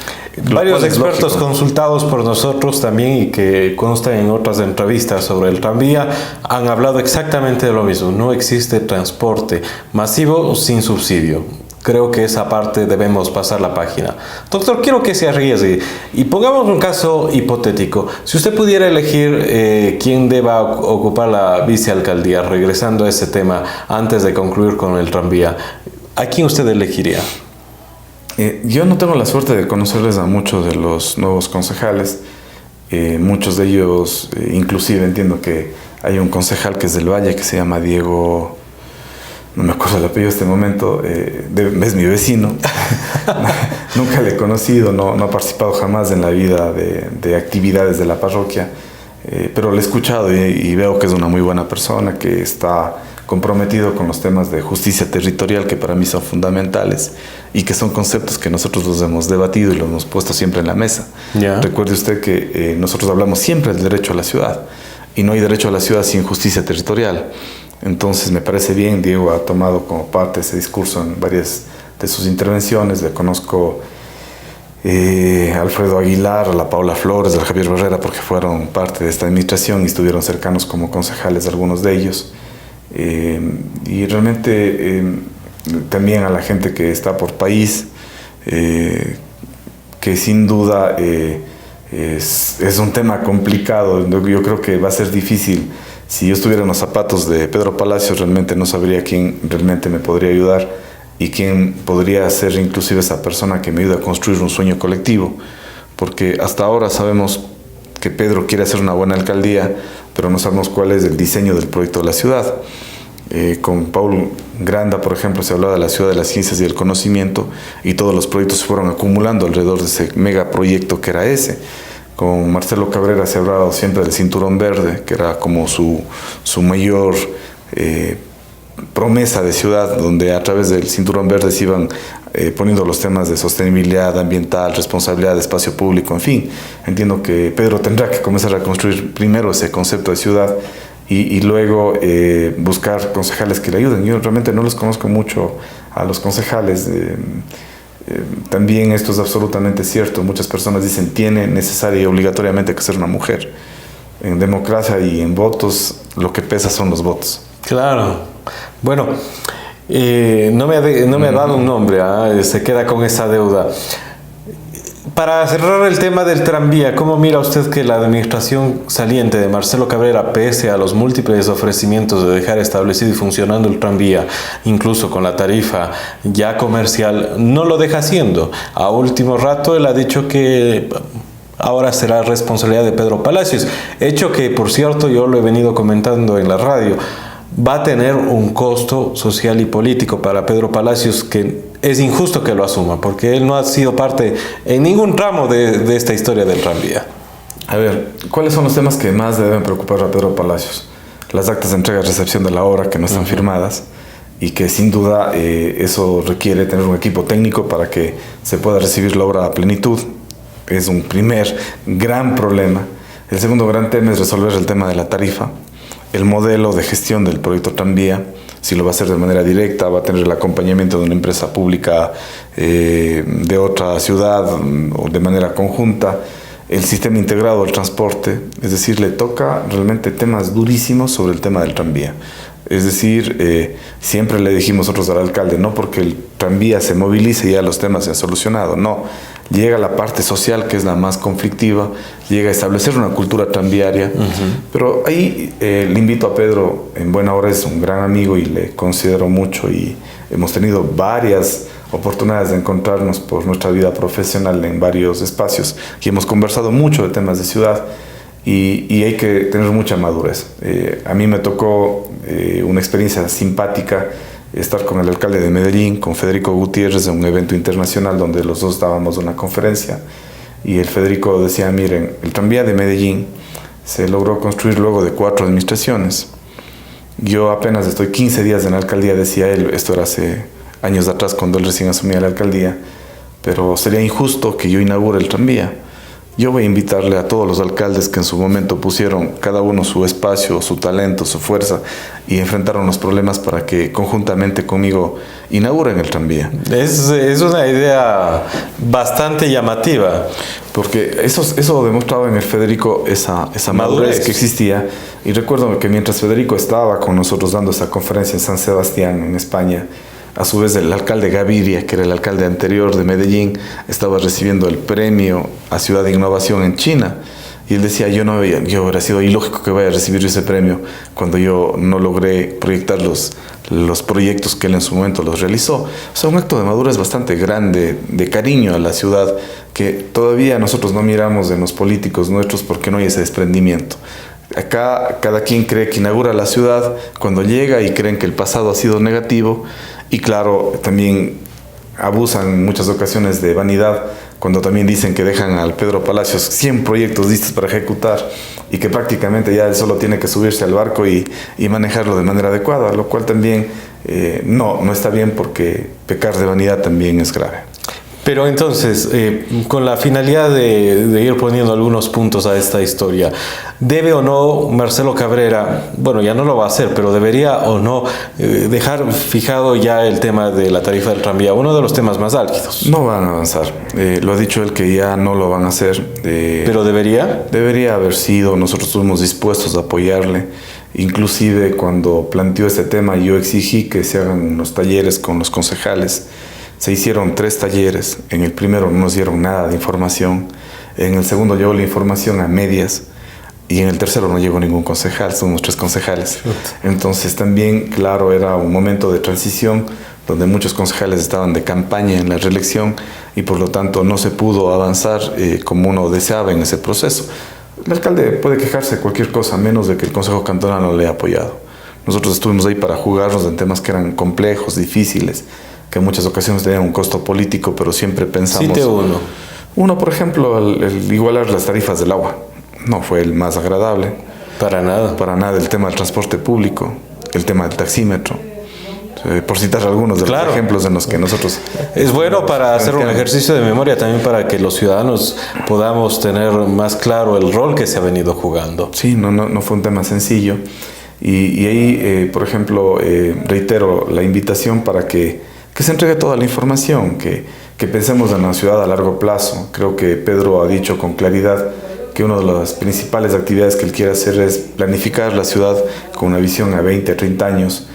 Varios expertos consultados por nosotros también y que constan en otras entrevistas sobre el tranvía han hablado exactamente de lo mismo. No existe transporte masivo sin subsidio. Creo que esa parte debemos pasar la página. Doctor, quiero que se arriesgue y pongamos un caso hipotético. Si usted pudiera elegir quién deba ocupar la vicealcaldía, regresando a ese tema antes de concluir con el tranvía, ¿a quién usted elegiría? Yo no tengo la suerte de conocerles a muchos de los nuevos concejales. Muchos de ellos, inclusive entiendo que hay un concejal que es del Valle que se llama Diego... No me acuerdo el apellido en este momento, es mi vecino. Nunca le he conocido, no ha participado jamás en la vida de actividades de la parroquia, pero le he escuchado y veo que es una muy buena persona, que está comprometido con los temas de justicia territorial, que para mí son fundamentales y que son conceptos que nosotros los hemos debatido y los hemos puesto siempre en la mesa. Yeah. Recuerde usted que nosotros hablamos siempre del derecho a la ciudad y no hay derecho a la ciudad sin justicia territorial. Entonces me parece bien, Diego ha tomado como parte ese discurso en varias de sus intervenciones. Le conozco a Alfredo Aguilar, a la Paula Flores, a Javier Barrera, porque fueron parte de esta administración y estuvieron cercanos como concejales algunos de ellos. Y realmente también a la gente que está por país, que sin duda es un tema complicado. Yo creo que va a ser difícil. Si yo estuviera en los zapatos de Pedro Palacios, realmente no sabría quién realmente me podría ayudar y quién podría ser inclusive esa persona que me ayude a construir un sueño colectivo. Porque hasta ahora sabemos que Pedro quiere hacer una buena alcaldía, pero no sabemos cuál es el diseño del proyecto de la ciudad. Con Paul Granda, por ejemplo, se hablaba de la ciudad de las ciencias y el conocimiento y todos los proyectos se fueron acumulando alrededor de ese megaproyecto que era ese. Con Marcelo Cabrera se ha hablado siempre del Cinturón Verde, que era como su mayor promesa de ciudad, donde a través del Cinturón Verde se iban poniendo los temas de sostenibilidad ambiental, responsabilidad de espacio público, en fin. Entiendo que Pedro tendrá que comenzar a construir primero ese concepto de ciudad y luego buscar concejales que le ayuden. Yo realmente no los conozco mucho a los concejales. También esto es absolutamente cierto. Muchas personas dicen tiene necesaria y obligatoriamente que ser una mujer. En democracia y en votos lo que pesa son los votos. Claro. Bueno, no me ha dado un nombre, se queda con esa deuda. Para cerrar el tema del tranvía, ¿cómo mira usted que la administración saliente de Marcelo Cabrera, pese a los múltiples ofrecimientos de dejar establecido y funcionando el tranvía, incluso con la tarifa ya comercial, no lo deja haciendo? A último rato él ha dicho que ahora será responsabilidad de Pedro Palacios, hecho que, por cierto, yo lo he venido comentando en la radio, va a tener un costo social y político para Pedro Palacios que es injusto que lo asuma, porque él no ha sido parte en ningún tramo de esta historia del tranvía. A ver, ¿cuáles son los temas que más deben preocupar a Pedro Palacios? Las actas de entrega y recepción de la obra que no están firmadas y que sin duda eso requiere tener un equipo técnico para que se pueda recibir la obra a plenitud. Es un primer gran problema. El segundo gran tema es resolver el tema de la tarifa. El modelo de gestión del proyecto tranvía, si lo va a hacer de manera directa, va a tener el acompañamiento de una empresa pública de otra ciudad o de manera conjunta. El sistema integrado del transporte, es decir, le toca realmente temas durísimos sobre el tema del tranvía. Es decir, siempre le dijimos nosotros al alcalde, no porque el tranvía se movilice y ya los temas se han solucionado, no. Llega la parte social, que es la más conflictiva, llega a establecer una cultura tranviaria. Pero ahí le invito a Pedro, en buena hora es un gran amigo y le considero mucho y hemos tenido varias oportunidades de encontrarnos por nuestra vida profesional en varios espacios y hemos conversado mucho de temas de ciudad y hay que tener mucha madurez. A mí me tocó una experiencia simpática estar con el alcalde de Medellín, con Federico Gutiérrez, en un evento internacional donde los dos dábamos una conferencia y el Federico decía, miren, el tranvía de Medellín se logró construir luego de 4 administraciones. Yo apenas estoy 15 días en la alcaldía, decía él, esto era hace años atrás cuando él recién asumía la alcaldía, pero sería injusto que yo inaugure el tranvía. Yo voy a invitarle a todos los alcaldes que en su momento pusieron cada uno su espacio, su talento, su fuerza y enfrentaron los problemas para que conjuntamente conmigo inauguren el tranvía. Es una idea bastante llamativa. Porque eso demostraba en el Federico esa madurez que existía. Y recuerdo que mientras Federico estaba con nosotros dando esa conferencia en San Sebastián, en España, a su vez el alcalde Gaviria, que era el alcalde anterior de Medellín, estaba recibiendo el premio a Ciudad de Innovación en China. Y él decía, yo hubiera sido ilógico que vaya a recibir ese premio cuando yo no logré proyectar los proyectos que él en su momento los realizó. O sea, un acto de madurez bastante grande, de cariño a la ciudad, que todavía nosotros no miramos en los políticos nuestros porque no hay ese desprendimiento. Acá cada quien cree que inaugura la ciudad cuando llega y creen que el pasado ha sido negativo. Y claro, también abusan en muchas ocasiones de vanidad cuando también dicen que dejan al Pedro Palacios 100 proyectos listos para ejecutar y que prácticamente ya él solo tiene que subirse al barco y manejarlo de manera adecuada, lo cual también no está bien, porque pecar de vanidad también es grave. Pero entonces, con la finalidad de ir poniendo algunos puntos a esta historia, ¿debe o no Marcelo Cabrera, bueno, ya no lo va a hacer, pero debería o no dejar fijado ya el tema de la tarifa del tranvía, uno de los temas más álgidos? No van a avanzar. Lo ha dicho él que ya no lo van a hacer. ¿Pero debería? Debería haber sido. Nosotros estuvimos dispuestos a apoyarle. Inclusive cuando planteó este tema, yo exigí que se hagan unos talleres con los concejales. Se hicieron 3 talleres. En el primero no nos dieron nada de información. En el segundo llegó la información a medias. Y en el tercero no llegó ningún concejal. Somos 3 concejales. Entonces también, claro, era un momento de transición donde muchos concejales estaban de campaña en la reelección y por lo tanto no se pudo avanzar como uno deseaba en ese proceso. El alcalde puede quejarse de cualquier cosa, menos de que el Consejo Cantonal no le haya apoyado. Nosotros estuvimos ahí para jugarnos en temas que eran complejos, difíciles, que en muchas ocasiones tenían un costo político, pero siempre pensamos... Cite uno. Uno, por ejemplo, el igualar las tarifas del agua. No fue el más agradable. Para nada. Para nada. El tema del transporte público, el tema del taxímetro. Por citar algunos de los ejemplos en los que nosotros... Es bueno para hacer un ejercicio de memoria también para que los ciudadanos podamos tener más claro el rol que se ha venido jugando. Sí, no fue un tema sencillo. Y ahí, por ejemplo, reitero la invitación para que se entregue toda la información, que pensemos en la ciudad a largo plazo. Creo que Pedro ha dicho con claridad que una de las principales actividades que él quiere hacer es planificar la ciudad con una visión a 20, a 30 años.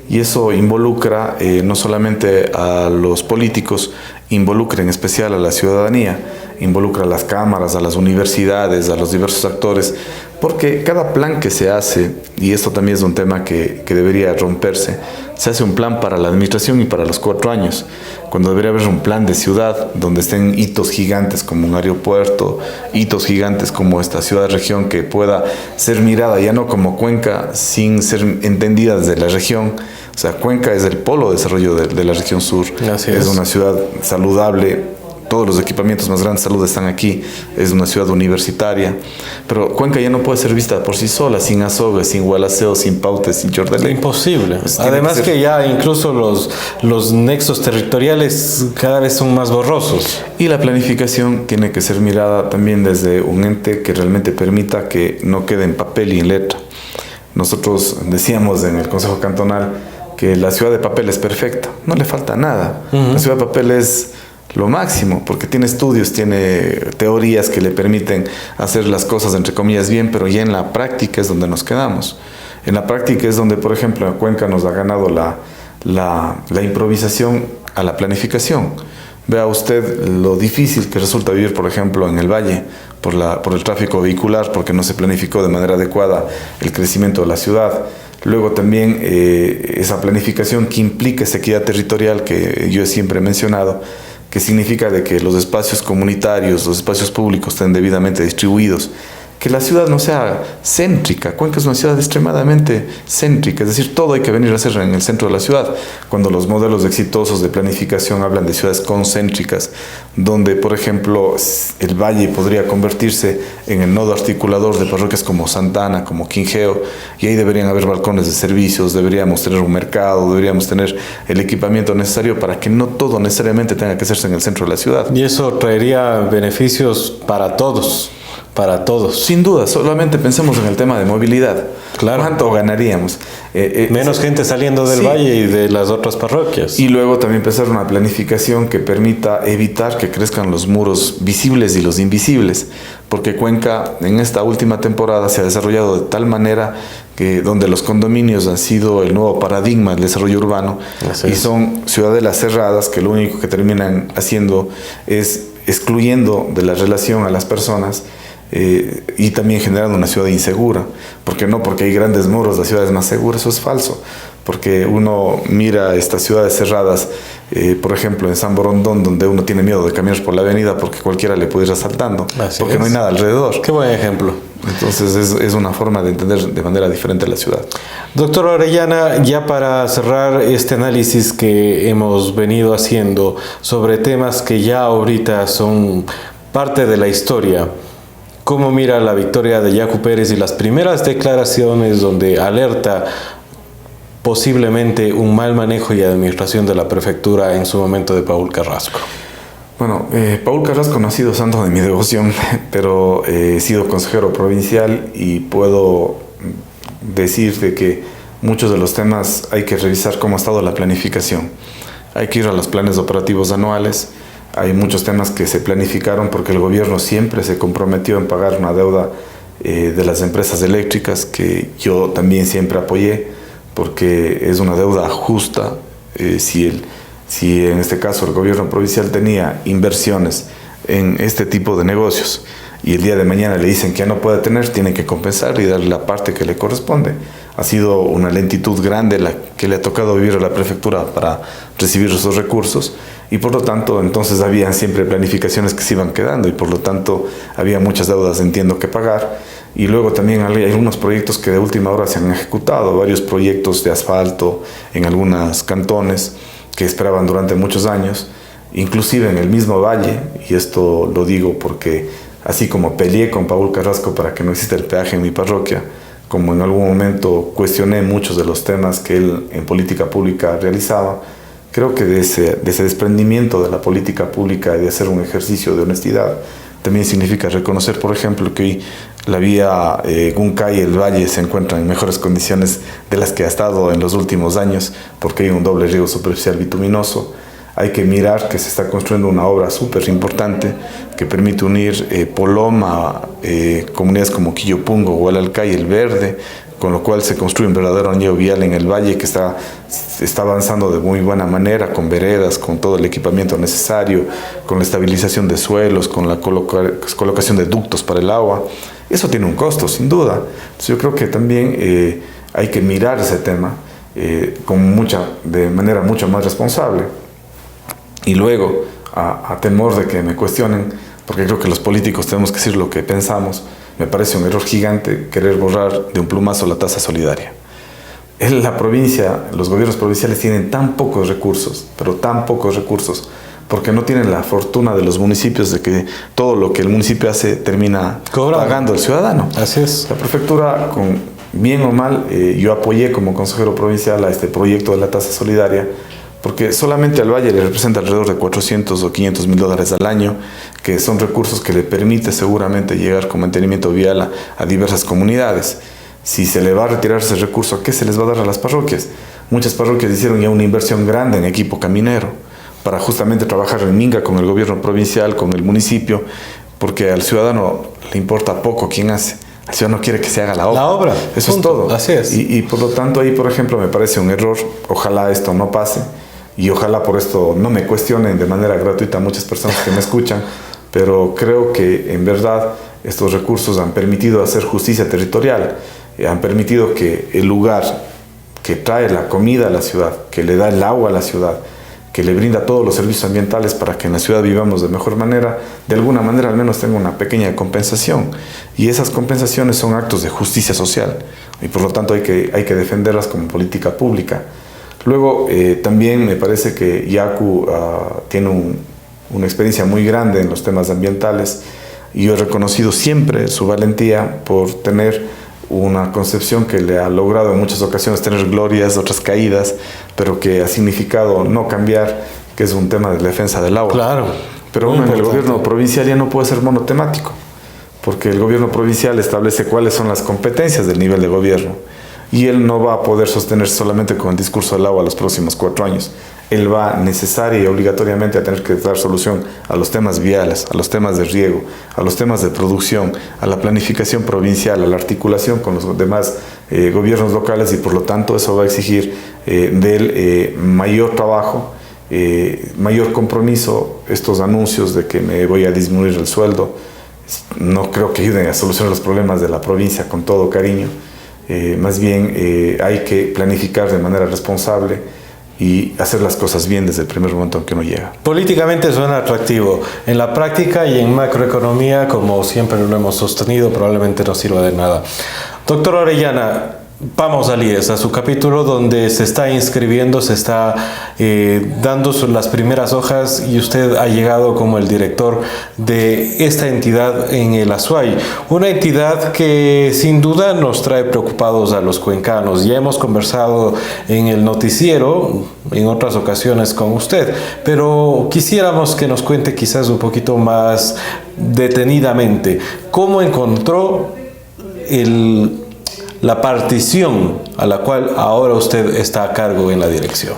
Y eso involucra no solamente a los políticos, involucra en especial a la ciudadanía, involucra a las cámaras, a las universidades, a los diversos actores, porque cada plan que se hace, y esto también es un tema que debería romperse, se hace un plan para la administración y para los 4 años, cuando debería haber un plan de ciudad donde estén hitos gigantes como un aeropuerto, hitos gigantes como esta ciudad-región que pueda ser mirada ya no como Cuenca sin ser entendida desde la región. O sea, Cuenca es el polo de desarrollo de la región sur. Es una ciudad saludable. Todos los equipamientos más grandes de salud están aquí. Es una ciudad universitaria. Pero Cuenca ya no puede ser vista por sí sola, sin Azogue, sin Gualaceo, sin Pautes, sin Chordelé. Imposible. Pues además que ya incluso los nexos territoriales cada vez son más borrosos. Y la planificación tiene que ser mirada también desde un ente que realmente permita que no quede en papel y en letra. Nosotros decíamos en el Consejo Cantonal que la ciudad de papel es perfecta. No le falta nada. La ciudad de papel es lo máximo, porque tiene estudios, tiene teorías que le permiten hacer las cosas entre comillas bien, pero ya en la práctica es donde nos quedamos. En la práctica es donde, por ejemplo, en Cuenca nos ha ganado la improvisación a la planificación. Vea usted lo difícil que resulta vivir, por ejemplo, en el Valle, por el tráfico vehicular, porque no se planificó de manera adecuada el crecimiento de la ciudad. Luego también esa planificación que implica esa equidad territorial que yo siempre he mencionado, que significa de que los espacios comunitarios, los espacios públicos estén debidamente distribuidos, que la ciudad no sea céntrica. Cuenca es una ciudad extremadamente céntrica, es decir, todo hay que venir a hacer en el centro de la ciudad. Cuando los modelos exitosos de planificación hablan de ciudades concéntricas, donde, por ejemplo, el valle podría convertirse en el nodo articulador de parroquias como Santa Ana, como Quingeo, y ahí deberían haber balcones de servicios, deberíamos tener un mercado, deberíamos tener el equipamiento necesario para que no todo necesariamente tenga que hacerse en el centro de la ciudad. Y eso traería beneficios para todos. Para todos. Sin duda, solamente pensemos en el tema de movilidad. Claro. ¿Cuánto ganaríamos? Menos gente saliendo del valle y de las otras parroquias. Y luego también pensar una planificación que permita evitar que crezcan los muros visibles y los invisibles. Porque Cuenca en esta última temporada se ha desarrollado de tal manera que donde los condominios han sido el nuevo paradigma del desarrollo urbano. Y son ciudadelas cerradas que lo único que terminan haciendo es excluyendo de la relación a las personas. Y también generando una ciudad insegura. Porque no porque hay grandes muros, la ciudad es más segura, eso es falso. Porque uno mira estas ciudades cerradas, por ejemplo en San Borondón, donde uno tiene miedo de caminar por la avenida porque cualquiera le puede ir asaltando, porque no hay nada alrededor. Qué buen ejemplo. Entonces es una forma de entender de manera diferente la ciudad. Doctor Orellana, ya para cerrar este análisis que hemos venido haciendo sobre temas que ya ahorita son parte de la historia, ¿cómo mira la victoria de Yacu Pérez y las primeras declaraciones donde alerta posiblemente un mal manejo y administración de la prefectura en su momento de Paul Carrasco? Bueno, Paul Carrasco no ha sido santo de mi devoción, pero he sido consejero provincial y puedo decir de que muchos de los temas hay que revisar cómo ha estado la planificación. Hay que ir a los planes operativos anuales. Hay muchos temas que se planificaron porque el gobierno siempre se comprometió en pagar una deuda de las empresas eléctricas, que yo también siempre apoyé, porque es una deuda justa. Si en este caso el gobierno provincial tenía inversiones en este tipo de negocios y el día de mañana le dicen que ya no puede tener, tiene que compensar y darle la parte que le corresponde. Ha sido una lentitud grande la que le ha tocado vivir a la prefectura para recibir esos recursos, y por lo tanto entonces había siempre planificaciones que se iban quedando y por lo tanto había muchas deudas, entiendo, que pagar. Y luego también hay algunos proyectos que de última hora se han ejecutado, varios proyectos de asfalto en algunos cantones que esperaban durante muchos años, inclusive en el mismo valle, y esto lo digo porque así como peleé con Paul Carrasco para que no exista el peaje en mi parroquia, como en algún momento cuestioné muchos de los temas que él en política pública realizaba, creo que de ese desprendimiento de la política pública y de hacer un ejercicio de honestidad también significa reconocer, por ejemplo, que hoy la vía Guncay y el Valle se encuentran en mejores condiciones de las que ha estado en los últimos años, porque hay un doble riego superficial bituminoso. Hay que mirar que se está construyendo una obra súper importante que permite unir Poloma, comunidades como Quillopungo, Hualalcay y El Verde, con lo cual se construye un verdadero anillo vial en el valle que está avanzando de muy buena manera, con veredas, con todo el equipamiento necesario, con la estabilización de suelos, con la colocación de ductos para el agua. Eso tiene un costo, sin duda. Entonces yo creo que también hay que mirar ese tema de manera mucho más responsable. Y luego, a temor de que me cuestionen, porque creo que los políticos tenemos que decir lo que pensamos, me parece un error gigante querer borrar de un plumazo la tasa solidaria. En la provincia, los gobiernos provinciales tienen tan pocos recursos, pero tan pocos recursos, porque no tienen la fortuna de los municipios de que todo lo que el municipio hace termina pagando el ciudadano. Así es. La prefectura, con bien o mal, yo apoyé como consejero provincial a este proyecto de la tasa solidaria, porque solamente al Valle le representa alrededor de 400 o 500 mil dólares al año, que son recursos que le permite seguramente llegar con mantenimiento vial a diversas comunidades. Si se le va a retirar ese recurso, ¿qué se les va a dar a las parroquias? Muchas parroquias hicieron ya una inversión grande en equipo caminero para justamente trabajar en minga con el gobierno provincial, con el municipio, porque al ciudadano le importa poco quién hace. El ciudadano quiere que se haga la obra. La obra. Eso punto. Es todo. Así es. Y por lo tanto ahí, por ejemplo, me parece un error. Ojalá esto no pase. Y ojalá por esto no me cuestionen de manera gratuita muchas personas que me escuchan, pero creo que en verdad estos recursos han permitido hacer justicia territorial, han permitido que el lugar que trae la comida a la ciudad, que le da el agua a la ciudad, que le brinda todos los servicios ambientales para que en la ciudad vivamos de mejor manera, de alguna manera al menos tenga una pequeña compensación. Y esas compensaciones son actos de justicia social y por lo tanto hay que defenderlas como política pública. Luego, también me parece que Yacu tiene una experiencia muy grande en los temas ambientales y yo he reconocido siempre su valentía por tener una concepción que le ha logrado en muchas ocasiones tener glorias, otras caídas, pero que ha significado no cambiar, que es un tema de defensa del agua. Claro. Pero uno en el gobierno provincial ya no puede ser monotemático, porque el gobierno provincial establece cuáles son las competencias del nivel de gobierno y él no va a poder sostenerse solamente con el discurso del agua los próximos 4 años. Él va necesaria y obligatoriamente a tener que dar solución a los temas viales, a los temas de riego, a los temas de producción, a la planificación provincial, a la articulación con los demás gobiernos locales y por lo tanto eso va a exigir de él mayor trabajo, mayor compromiso. Estos anuncios de que me voy a disminuir el sueldo no creo que ayuden a solucionar los problemas de la provincia con todo cariño. Más bien hay que planificar de manera responsable y hacer las cosas bien desde el primer momento en que uno llega. Políticamente suena atractivo. En la práctica y en macroeconomía, como siempre lo hemos sostenido, probablemente no sirva de nada. Doctor Orellana, vamos al IES, a su capítulo donde se está inscribiendo, se está dando las primeras hojas y usted ha llegado como el director de esta entidad en el Azuay. Una entidad que sin duda nos trae preocupados a los cuencanos. Ya hemos conversado en el noticiero en otras ocasiones con usted, pero quisiéramos que nos cuente quizás un poquito más detenidamente cómo encontró la partición a la cual ahora usted está a cargo en la dirección.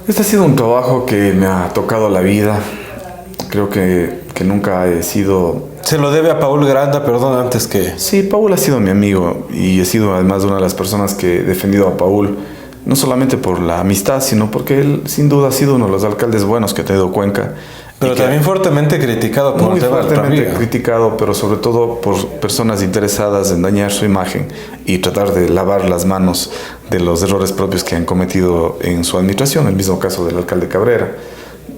Este ha sido un trabajo que me ha tocado la vida. Creo que nunca he sido... ¿Se lo debe a Paul Granda, perdón, antes que...? Sí, Paul ha sido mi amigo y he sido además una de las personas que he defendido a Paul, no solamente por la amistad, sino porque él sin duda ha sido uno de los alcaldes buenos que ha tenido Cuenca. Pero también fuertemente criticado por muy el tema del fuertemente tranvía. criticado, pero sobre todo por personas interesadas en dañar su imagen y tratar de lavar las manos de los errores propios que han cometido en su administración. El mismo caso del alcalde Cabrera.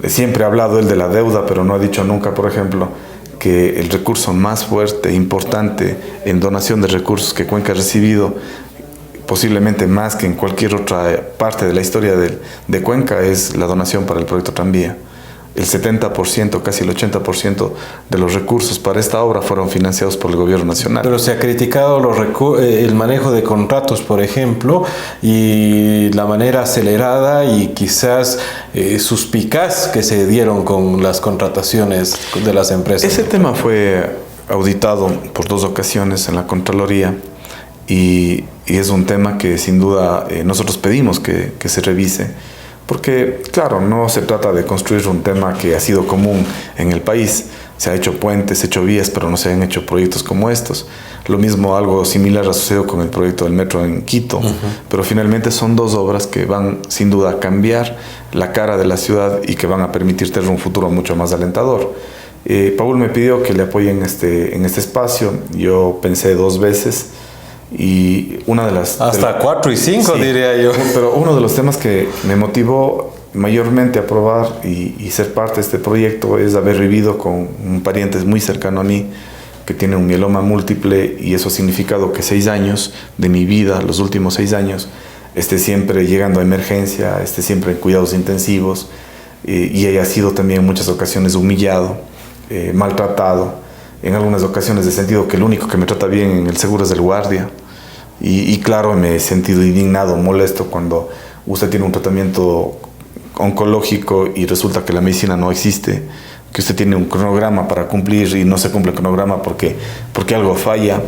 Siempre ha hablado él de la deuda, pero no ha dicho nunca, por ejemplo, que el recurso más fuerte e importante en donación de recursos que Cuenca ha recibido, posiblemente más que en cualquier otra parte de la historia de Cuenca, es la donación para el proyecto Tranvía. El 70%, casi el 80% de los recursos para esta obra fueron financiados por el gobierno nacional. Pero se ha criticado el manejo de contratos, por ejemplo, y la manera acelerada y quizás suspicaz que se dieron con las contrataciones de las empresas. Ese tema fue auditado por 2 ocasiones en la Contraloría y es un tema que sin duda nosotros pedimos que se revise. Porque, claro, no se trata de construir un tema que ha sido común en el país. Se ha hecho puentes, se ha hecho vías, pero no se han hecho proyectos como estos. Lo mismo, algo similar ha sucedido con el proyecto del metro en Quito. Pero finalmente son 2 obras que van, sin duda, a cambiar la cara de la ciudad y que van a permitir tener un futuro mucho más alentador. Paul me pidió que le apoye en este espacio. Yo pensé 2 veces. Y una de las... Hasta 4 y 5, sí, diría yo. Pero uno de los temas que me motivó mayormente a aprobar y ser parte de este proyecto es haber vivido con un pariente muy cercano a mí que tiene un mieloma múltiple y eso ha significado que 6 años de mi vida, los últimos 6 años, esté siempre llegando a emergencia, esté siempre en cuidados intensivos y haya sido también en muchas ocasiones humillado, maltratado. En algunas ocasiones he sentido que el único que me trata bien en el seguro es el guardia. Y claro, me he sentido indignado, molesto cuando usted tiene un tratamiento oncológico y resulta que la medicina no existe, que usted tiene un cronograma para cumplir y no se cumple el cronograma porque algo falla.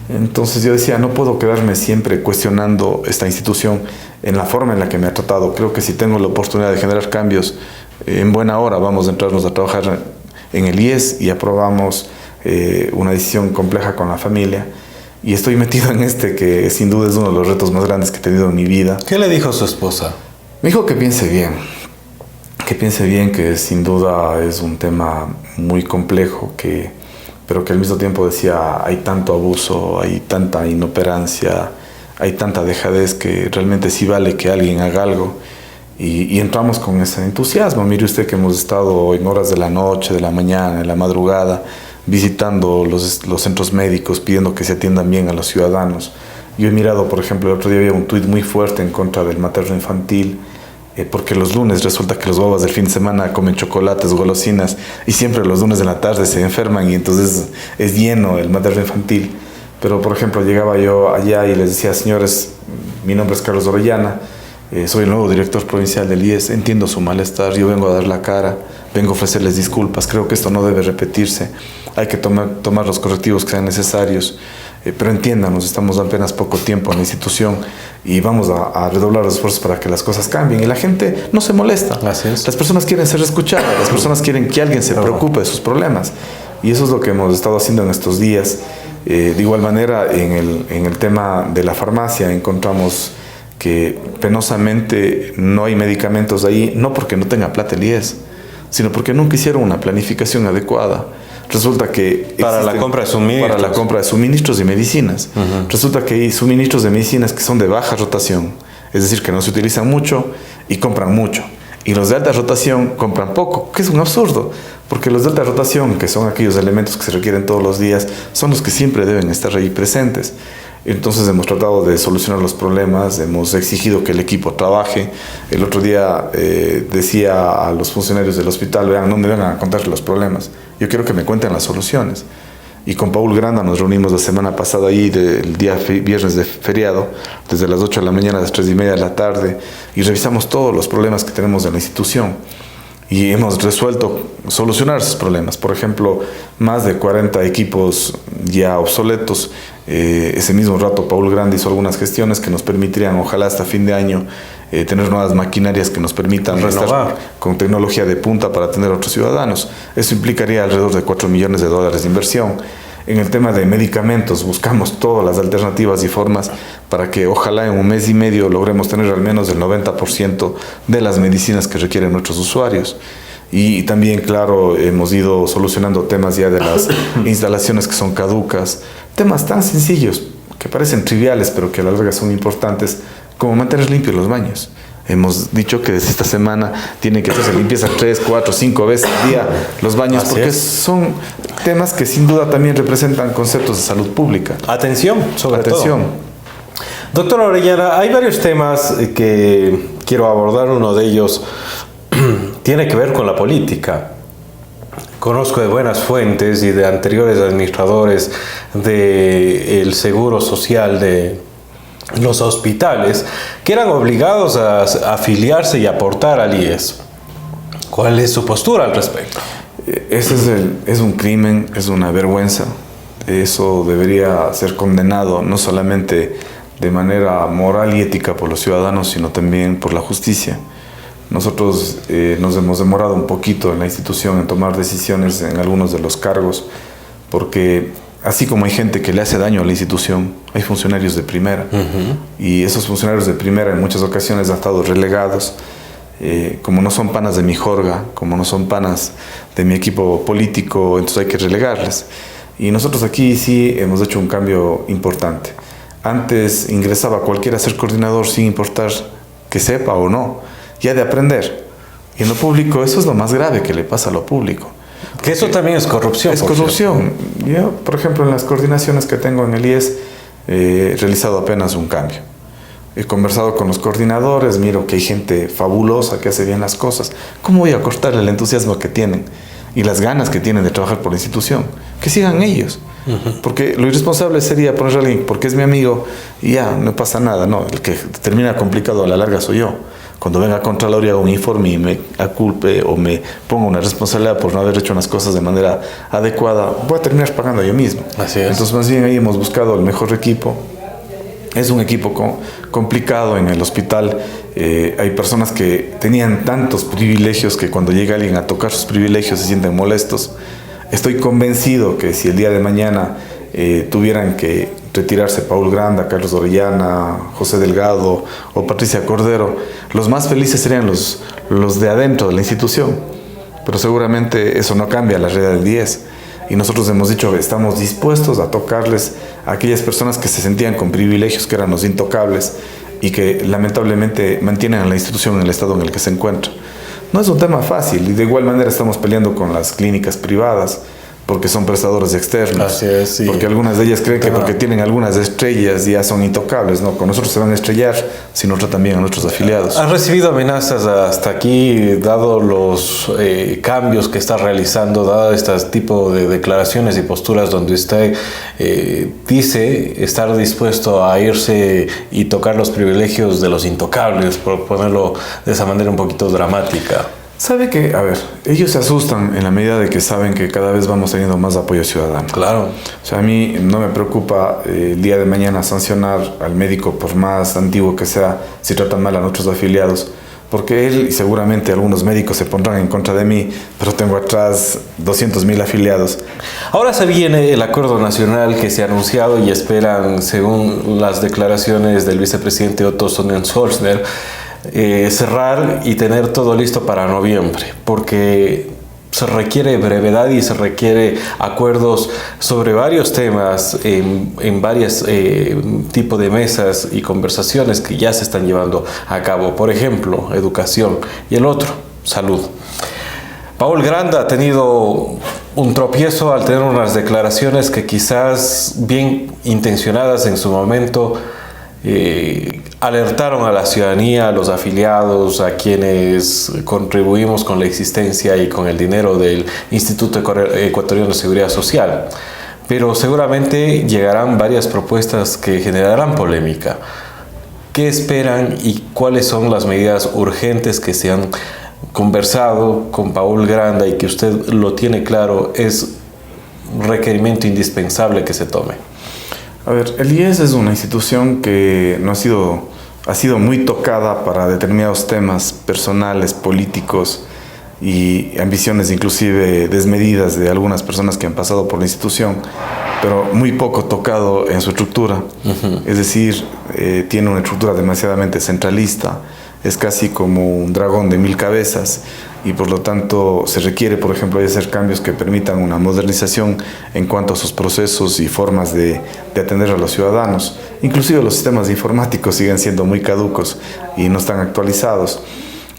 Entonces yo decía, no puedo quedarme siempre cuestionando esta institución en la forma en la que me ha tratado. Creo que si tengo la oportunidad de generar cambios, en buena hora vamos a entrarnos a trabajar en el IES y aprobamos una decisión compleja con la familia. Y estoy metido en que sin duda es uno de los retos más grandes que he tenido en mi vida. ¿Qué le dijo su esposa? Me dijo que piense bien, que sin duda es un tema muy complejo, pero que al mismo tiempo decía, hay tanto abuso, hay tanta inoperancia, hay tanta dejadez que realmente sí vale que alguien haga algo. y entramos con ese entusiasmo. Mire usted que hemos estado en horas de la noche, de la mañana, en la madrugada, visitando los centros médicos, pidiendo que se atiendan bien a los ciudadanos. Yo he mirado, por ejemplo, el otro día había un tuit muy fuerte en contra del materno infantil, porque los lunes resulta que los babas del fin de semana comen chocolates, golosinas, y siempre los lunes de la tarde se enferman y entonces es lleno el materno infantil. Pero, por ejemplo, llegaba yo allá y les decía: señores, mi nombre es Carlos Orellana, soy el nuevo director provincial del IES, entiendo su malestar, yo vengo a dar la cara, vengo a ofrecerles disculpas, creo que esto no debe repetirse, hay que tomar los correctivos que sean necesarios, pero entiéndanos, estamos apenas poco tiempo en la institución y vamos a redoblar los esfuerzos para que las cosas cambien. Y la gente no se molesta, Así es. las personas quieren ser escuchadas, las personas quieren que alguien se preocupe de sus problemas, y eso es lo que hemos estado haciendo en estos días. De igual manera, en el tema de la farmacia encontramos que penosamente no hay medicamentos ahí, no porque no tenga plata el IES, sino porque nunca hicieron una planificación adecuada. Resulta que Para la compra de suministros. Para la compra de suministros y medicinas. Resulta que hay suministros de medicinas que son de baja rotación, es decir, que no se utilizan mucho y compran mucho. Y los de alta rotación compran poco, que es un absurdo, porque los de alta rotación, que son aquellos elementos que se requieren todos los días, son los que siempre deben estar ahí presentes. Entonces hemos tratado de solucionar los problemas, hemos exigido que el equipo trabaje. El otro día decía a los funcionarios del hospital: vean, no me vengan a contar los problemas, yo quiero que me cuenten las soluciones. Y con Paul Granda nos reunimos la semana pasada ahí, el día viernes de feriado, desde las 8 de la mañana a las 3:30 de la tarde, y revisamos todos los problemas que tenemos en la institución. Y hemos resuelto solucionar esos problemas. Por ejemplo, más de 40 equipos ya obsoletos. Ese mismo rato Paul Grande hizo algunas gestiones que nos permitirían, ojalá hasta fin de año, tener nuevas maquinarias que nos permitan estar con tecnología de punta para atender a otros ciudadanos. Eso implicaría alrededor de $4 millones de inversión. En el tema de medicamentos, buscamos todas las alternativas y formas para que ojalá en un mes y medio logremos tener al menos el 90% de las medicinas que requieren nuestros usuarios. Y también, claro, hemos ido solucionando temas ya de las instalaciones que son caducas, temas tan sencillos que parecen triviales pero que a la larga son importantes, como mantener limpios los baños. Hemos dicho que desde esta semana tienen que hacerse limpieza 3, 4, 5 veces al día los baños, porque son temas que sin duda también representan conceptos de salud pública. Atención, sobre Atención. todo. Doctor Orellana, hay varios temas que quiero abordar. Uno de ellos tiene que ver con la política. Conozco de buenas fuentes y de anteriores administradores del Seguro Social de los hospitales que eran obligados a afiliarse y aportar al IES. ¿Cuál es su postura al respecto? Ese es un crimen, es una vergüenza. Eso debería ser condenado no solamente de manera moral y ética por los ciudadanos, sino también por la justicia. Nosotros nos hemos demorado un poquito en la institución en tomar decisiones en algunos de los cargos, porque así como hay gente que le hace daño a la institución, hay funcionarios de primera. Y esos funcionarios de primera en muchas ocasiones han estado relegados. Como no son panas de mi jorga, como no son panas de mi equipo político, entonces hay que relegarles. Y nosotros aquí sí hemos hecho un cambio importante. Antes ingresaba cualquiera a ser coordinador sin importar que sepa o no, ya de aprender. Y en lo público eso es lo más grave que le pasa a lo público. Que eso también es corrupción. Es corrupción. Yo, por ejemplo, en las coordinaciones que tengo en el IES, he realizado apenas un cambio. He conversado con los coordinadores, miro que hay gente fabulosa que hace bien las cosas. ¿Cómo voy a cortarle el entusiasmo que tienen y las ganas que tienen de trabajar por la institución? Que sigan ellos. Porque lo irresponsable sería poner a alguien porque es mi amigo y ya, no pasa nada. No, el que termina complicado a la larga soy yo. Cuando venga a Contraloría un informe y me aculpe o me ponga una responsabilidad por no haber hecho unas cosas de manera adecuada, voy a terminar pagando yo mismo. Así es. Entonces, más bien ahí hemos buscado el mejor equipo. Es un equipo complicado en el hospital. Hay personas que tenían tantos privilegios que cuando llega alguien a tocar sus privilegios se sienten molestos. Estoy convencido que si el día de mañana tuvieran que retirarse Paul Granda, Carlos Orellana, José Delgado o Patricia Cordero, los más felices serían los de adentro de la institución. Pero seguramente eso no cambia la realidad del 10. Y nosotros hemos dicho que estamos dispuestos a tocarles a aquellas personas que se sentían con privilegios, que eran los intocables, y que lamentablemente mantienen a la institución en el estado en el que se encuentra. No es un tema fácil y de igual manera estamos peleando con las clínicas privadas porque son prestadores externos. Así es, sí. Porque algunas de ellas creen que porque tienen algunas estrellas ya son intocables. No, con nosotros se van a estrellar si no tratan bien a nuestros afiliados. ¿Has recibido amenazas hasta aquí, dado los cambios que está realizando, dado este tipo de declaraciones y posturas donde usted dice estar dispuesto a irse y tocar los privilegios de los intocables, por ponerlo de esa manera un poquito dramática? Sabe que, a ver, ellos se asustan en la medida de que saben que cada vez vamos teniendo más apoyo ciudadano. Claro. O sea, a mí no me preocupa el día de mañana sancionar al médico, por más antiguo que sea, si tratan mal a nuestros afiliados. Porque él y seguramente algunos médicos se pondrán en contra de mí, pero tengo atrás 200.000 afiliados. Ahora se viene el acuerdo nacional que se ha anunciado y esperan, según las declaraciones del vicepresidente Otto Sonnenholzner, cerrar y tener todo listo para noviembre, porque se requiere brevedad y se requiere acuerdos sobre varios temas en varios tipos de mesas y conversaciones que ya se están llevando a cabo. Por ejemplo, educación, y el otro, salud. Paul Granda ha tenido un tropiezo al tener unas declaraciones que quizás bien intencionadas en su momento alertaron a la ciudadanía, a los afiliados, a quienes contribuimos con la existencia y con el dinero del Instituto Ecuatoriano de Seguridad Social. Pero seguramente llegarán varias propuestas que generarán polémica. ¿Qué esperan y cuáles son las medidas urgentes que se han conversado con Paul Granda y que usted lo tiene claro es requerimiento indispensable que se tome? A ver, el IES es una institución que no ha sido muy tocada para determinados temas personales, políticos y ambiciones inclusive desmedidas de algunas personas que han pasado por la institución, pero muy poco tocado en su estructura. Es decir, tiene una estructura demasiadamente centralista, es casi como un dragón de 1000 cabezas y por lo tanto se requiere, por ejemplo, de hacer cambios que permitan una modernización en cuanto a sus procesos y formas de atender a los ciudadanos. Inclusive los sistemas informáticos siguen siendo muy caducos y no están actualizados.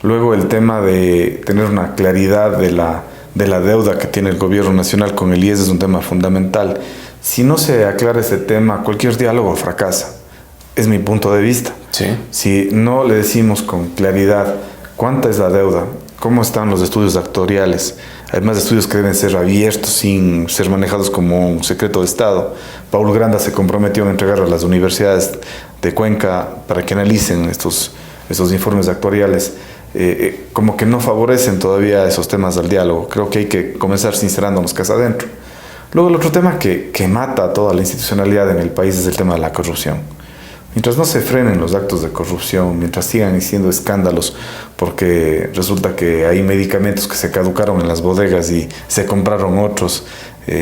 Luego el tema de tener una claridad de la deuda que tiene el gobierno nacional con el IES es un tema fundamental. Si no se aclara ese tema, cualquier diálogo fracasa. Es mi punto de vista. Sí. Si no le decimos con claridad cuánta es la deuda, cómo están los estudios actuariales, además de estudios que deben ser abiertos sin ser manejados como un secreto de Estado. Paul Granda se comprometió a entregar a las universidades de Cuenca para que analicen estos informes actuariales. Como que no favorecen todavía esos temas del diálogo. Creo que hay que comenzar sincerándonos casa adentro. Luego el otro tema que mata a toda la institucionalidad en el país es el tema de la corrupción. Mientras no se frenen los actos de corrupción, mientras sigan existiendo escándalos, porque resulta que hay medicamentos que se caducaron en las bodegas y se compraron otros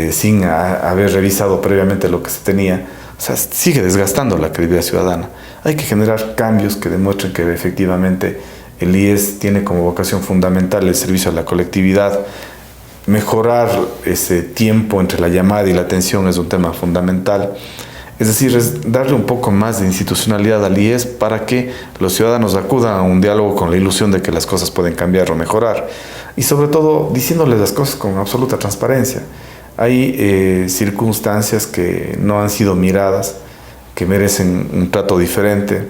sin haber revisado previamente lo que se tenía, o sea, sigue desgastando la credibilidad ciudadana. Hay que generar cambios que demuestren que efectivamente el IES tiene como vocación fundamental el servicio a la colectividad. Mejorar ese tiempo entre la llamada y la atención es un tema fundamental. Es decir, es darle un poco más de institucionalidad al IES para que los ciudadanos acudan a un diálogo con la ilusión de que las cosas pueden cambiar o mejorar. Y sobre todo, diciéndoles las cosas con absoluta transparencia. Hay circunstancias que no han sido miradas, que merecen un trato diferente.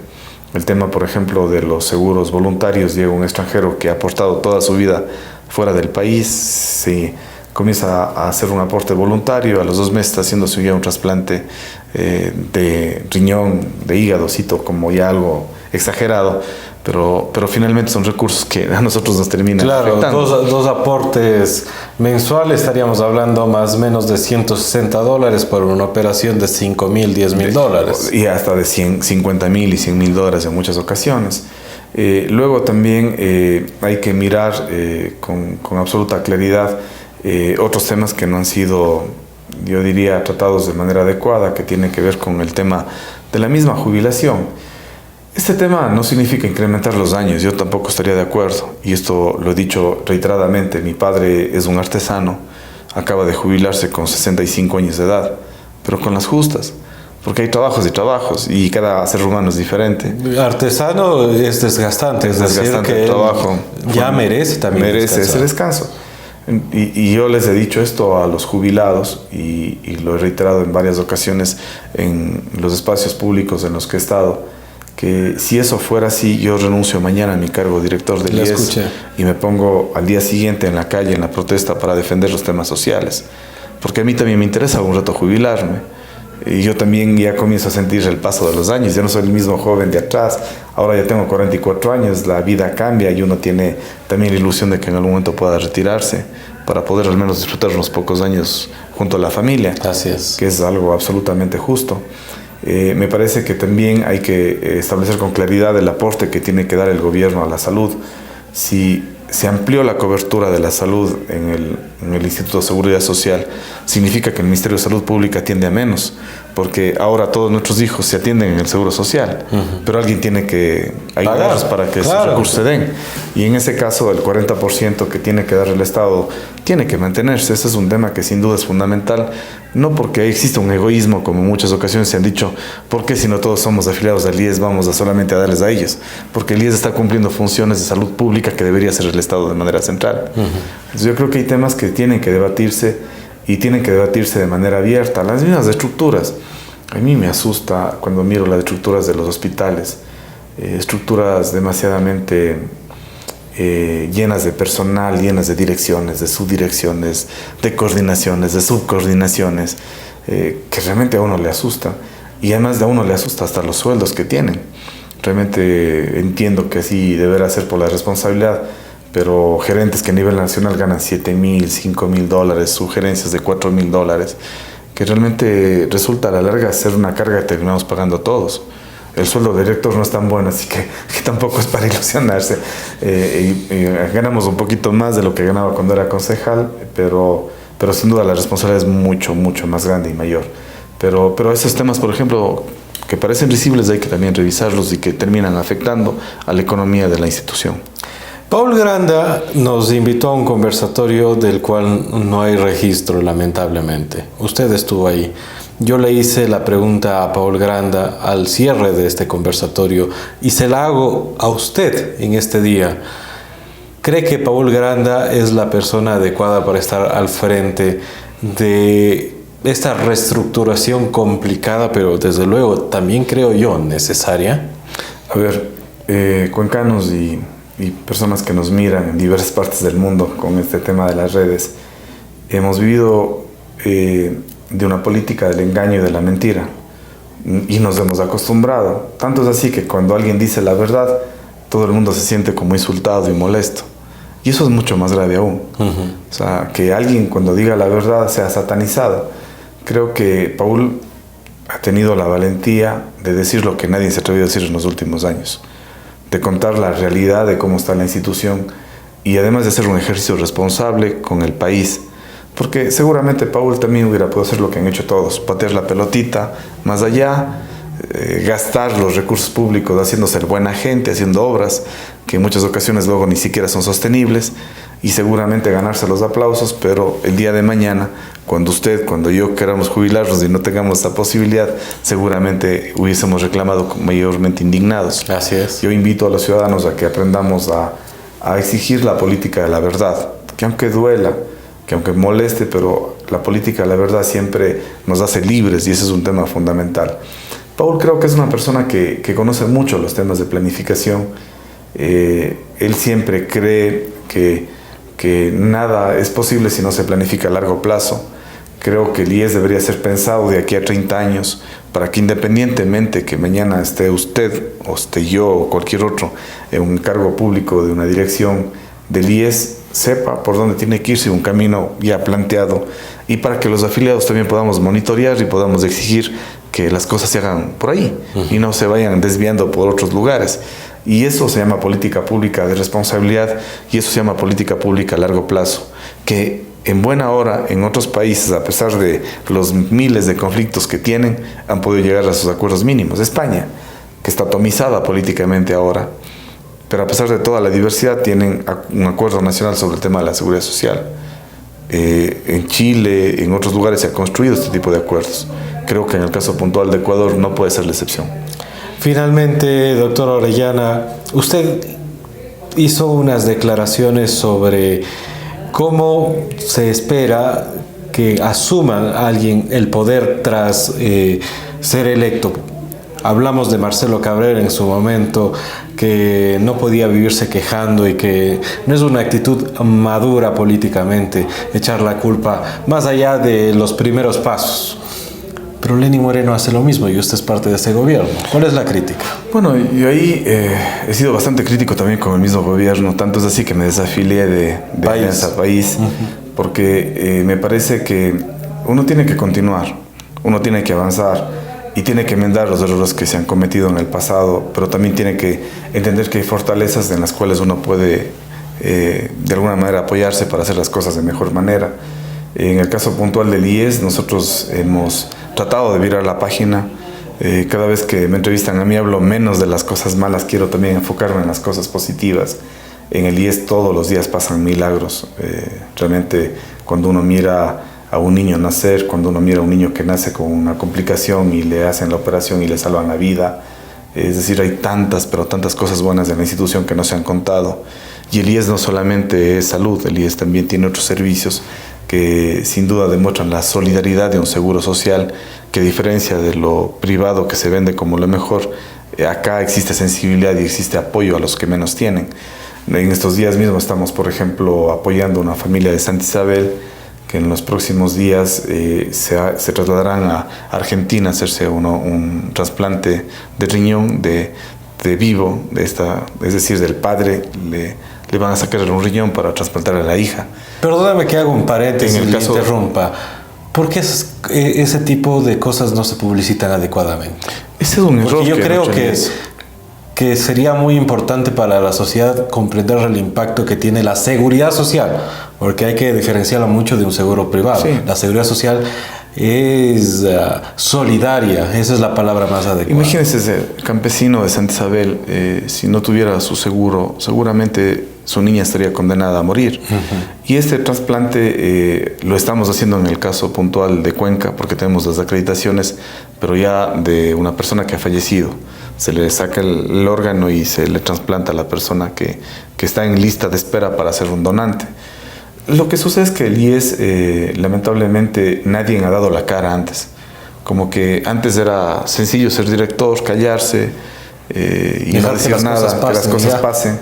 El tema, por ejemplo, de los seguros voluntarios. Llega un extranjero que ha aportado toda su vida fuera del país, se comienza a hacer un aporte voluntario, a los 2 meses está haciéndose ya un trasplante de riñón, de hígado, cito como ya algo exagerado, pero finalmente son recursos que a nosotros nos terminan afectando. Dos aportes mensuales, estaríamos hablando más o menos de $160 por una operación de $5,000, $10,000. Y hasta de $50,000 y $100,000 en muchas ocasiones. Luego también hay que mirar con absoluta claridad otros temas que no han sido, yo diría, tratados de manera adecuada, que tienen que ver con el tema de la misma jubilación. Este tema no significa incrementar los años, yo tampoco estaría de acuerdo, y esto lo he dicho reiteradamente. Mi padre es un artesano, acaba de jubilarse con 65 años de edad, pero con las justas. porque hay trabajos y trabajos y cada ser humano es diferente. Artesano es desgastante, es decir, que el trabajo ya merece también merece ese descanso. Y yo les he dicho esto a los jubilados y lo he reiterado en varias ocasiones en los espacios públicos en los que he estado, que si eso fuera así, yo renuncio mañana a mi cargo de director del IES y me pongo al día siguiente en la calle, en la protesta, para defender los temas sociales. Porque a mí también me interesa un rato jubilarme. Y yo también ya comienzo a sentir el paso de los años. Ya no soy el mismo joven de atrás. Ahora ya tengo 44 años, la vida cambia y uno tiene también la ilusión de que en algún momento pueda retirarse para poder al menos disfrutar unos pocos años junto a la familia. Así es. Que es algo absolutamente justo. Me parece que también hay que establecer con claridad el aporte que tiene que dar el gobierno a la salud. Si se amplió la cobertura de la salud en el Instituto de Seguridad Social, significa que el Ministerio de Salud Pública atiende a menos, porque ahora todos nuestros hijos se atienden en el Seguro Social, pero alguien tiene que ayudarlos para que esos recursos se den. Y en ese caso, el 40% que tiene que dar el Estado tiene que mantenerse. Ese es un tema que sin duda es fundamental, no porque exista un egoísmo, como en muchas ocasiones se han dicho, porque si no todos somos afiliados al IES, vamos a solamente a darles a ellos, porque el IES está cumpliendo funciones de salud pública que debería hacer el Estado de manera central. Entonces yo creo que hay temas que tienen que debatirse y tienen que debatirse de manera abierta. Las mismas estructuras. A mí me asusta cuando miro las estructuras de los hospitales, estructuras demasiadamente llenas de personal, llenas de direcciones, de subdirecciones, de coordinaciones, de subcoordinaciones, que realmente a uno le asusta. Y además de a uno le asusta hasta los sueldos que tienen. Realmente entiendo que así deberá ser por la responsabilidad, pero gerentes que a nivel nacional ganan $7,000, $5,000, sugerencias de $4,000, que realmente resulta a la larga ser una carga que terminamos pagando todos. El sueldo de director no es tan bueno, así que tampoco es para ilusionarse. Ganamos un poquito más de lo que ganaba cuando era concejal, pero sin duda la responsabilidad es mucho, mucho más grande y mayor. Pero esos temas, por ejemplo, que parecen risibles, hay que también revisarlos y que terminan afectando a la economía de la institución. Paul Granda nos invitó a un conversatorio del cual no hay registro, lamentablemente. Usted estuvo ahí. Yo le hice la pregunta a Paul Granda al cierre de este conversatorio y se la hago a usted en este día. ¿Cree que Paul Granda es la persona adecuada para estar al frente de esta reestructuración complicada, pero desde luego también creo yo necesaria? A ver, cuencanos y personas que nos miran en diversas partes del mundo con este tema de las redes, hemos vivido de una política del engaño y de la mentira y nos hemos acostumbrado. Tanto es así que cuando alguien dice la verdad, todo el mundo se siente como insultado y molesto. Y eso es mucho más grave aún. O sea, que alguien cuando diga la verdad sea satanizado. Creo que Paul ha tenido la valentía de decir lo que nadie se atrevió a decir en los últimos años, de contar la realidad de cómo está la institución y además de hacer un ejercicio responsable con el país, porque seguramente Paul también hubiera podido hacer lo que han hecho todos, patear la pelotita más allá, gastar los recursos públicos haciéndose el buena gente, haciendo obras que en muchas ocasiones luego ni siquiera son sostenibles y seguramente ganarse los aplausos, pero el día de mañana, cuando yo queramos jubilarnos y no tengamos esta posibilidad, seguramente hubiésemos reclamado mayormente indignados. Así es. Yo invito a los ciudadanos a que aprendamos a exigir la política de la verdad, que aunque duela, que aunque moleste, pero la política de la verdad siempre nos hace libres y ese es un tema fundamental. Paul creo que es una persona que conoce mucho los temas de planificación. Él siempre cree que nada es posible si no se planifica a largo plazo. Creo que el IES debería ser pensado de aquí a 30 años para que independientemente que mañana esté usted o esté yo o cualquier otro en un cargo público de una dirección del IES, sepa por dónde tiene que irse, un camino ya planteado, y para que los afiliados también podamos monitorear y podamos exigir que las cosas se hagan por ahí y no se vayan desviando por otros lugares. Y eso se llama política pública de responsabilidad y eso se llama política pública a largo plazo, que en buena hora en otros países, a pesar de los miles de conflictos que tienen, han podido llegar a sus acuerdos mínimos. España, que está atomizada políticamente ahora, pero a pesar de toda la diversidad tienen un acuerdo nacional sobre el tema de la seguridad social. En Chile, en otros lugares se ha construido este tipo de acuerdos creo que en el caso puntual de Ecuador no puede ser la excepción. Finalmente, doctor Orellana, usted hizo unas declaraciones sobre cómo se espera que asuma alguien el poder tras ser electo. Hablamos de Marcelo Cabrera en su momento, que no podía vivirse quejando y que no es una actitud madura políticamente echar la culpa más allá de los primeros pasos. Pero Lenín Moreno hace lo mismo y usted es parte de ese gobierno. ¿Cuál es la crítica? Bueno, yo ahí he sido bastante crítico también con el mismo gobierno, tanto es así que me desafilié de Alianza País, porque me parece que uno tiene que continuar, uno tiene que avanzar y tiene que enmendar los errores que se han cometido en el pasado, pero también tiene que entender que hay fortalezas en las cuales uno puede de alguna manera apoyarse para hacer las cosas de mejor manera. En el caso puntual del IES, nosotros hemos tratado de virar la página. Cada vez que me entrevistan a mí hablo menos de las cosas malas, quiero también enfocarme en las cosas positivas. En el IES todos los días pasan milagros. Realmente cuando uno mira a un niño nacer, cuando uno mira a un niño que nace con una complicación y le hacen la operación y le salvan la vida, es decir, hay tantas, pero tantas cosas buenas de la institución que no se han contado. Y el IES no solamente es salud, el IES también tiene otros servicios que sin duda demuestran la solidaridad de un seguro social que, a diferencia de lo privado que se vende como lo mejor, acá existe sensibilidad y existe apoyo a los que menos tienen. En estos días mismos estamos, por ejemplo, apoyando a una familia de Santa Isabel que en los próximos días se trasladarán a Argentina a hacerse un trasplante de riñón de vivo, es decir, del padre le van a sacar un riñón para trasplantar a la hija. Perdóname que haga un paréntesis y interrumpa. ¿Por qué ese tipo de cosas no se publicitan adecuadamente? Ese es un error. Porque yo creo que sería muy importante para la sociedad comprender el impacto que tiene la seguridad social, porque hay que diferenciarla mucho de un seguro privado. Sí. La seguridad social es solidaria, esa es la palabra más adecuada. Imagínense ese campesino de Santa Isabel, si no tuviera su seguro, seguramente su niña estaría condenada a morir. Y este trasplante lo estamos haciendo en el caso puntual de Cuenca, porque tenemos las acreditaciones, pero ya de una persona que ha fallecido. Se le saca el órgano y se le trasplanta a la persona que está en lista de espera para ser un donante. Lo que sucede es que el IES, lamentablemente, nadie ha dado la cara antes. Como que antes era sencillo ser director, callarse y no decir nada, que las cosas pasen.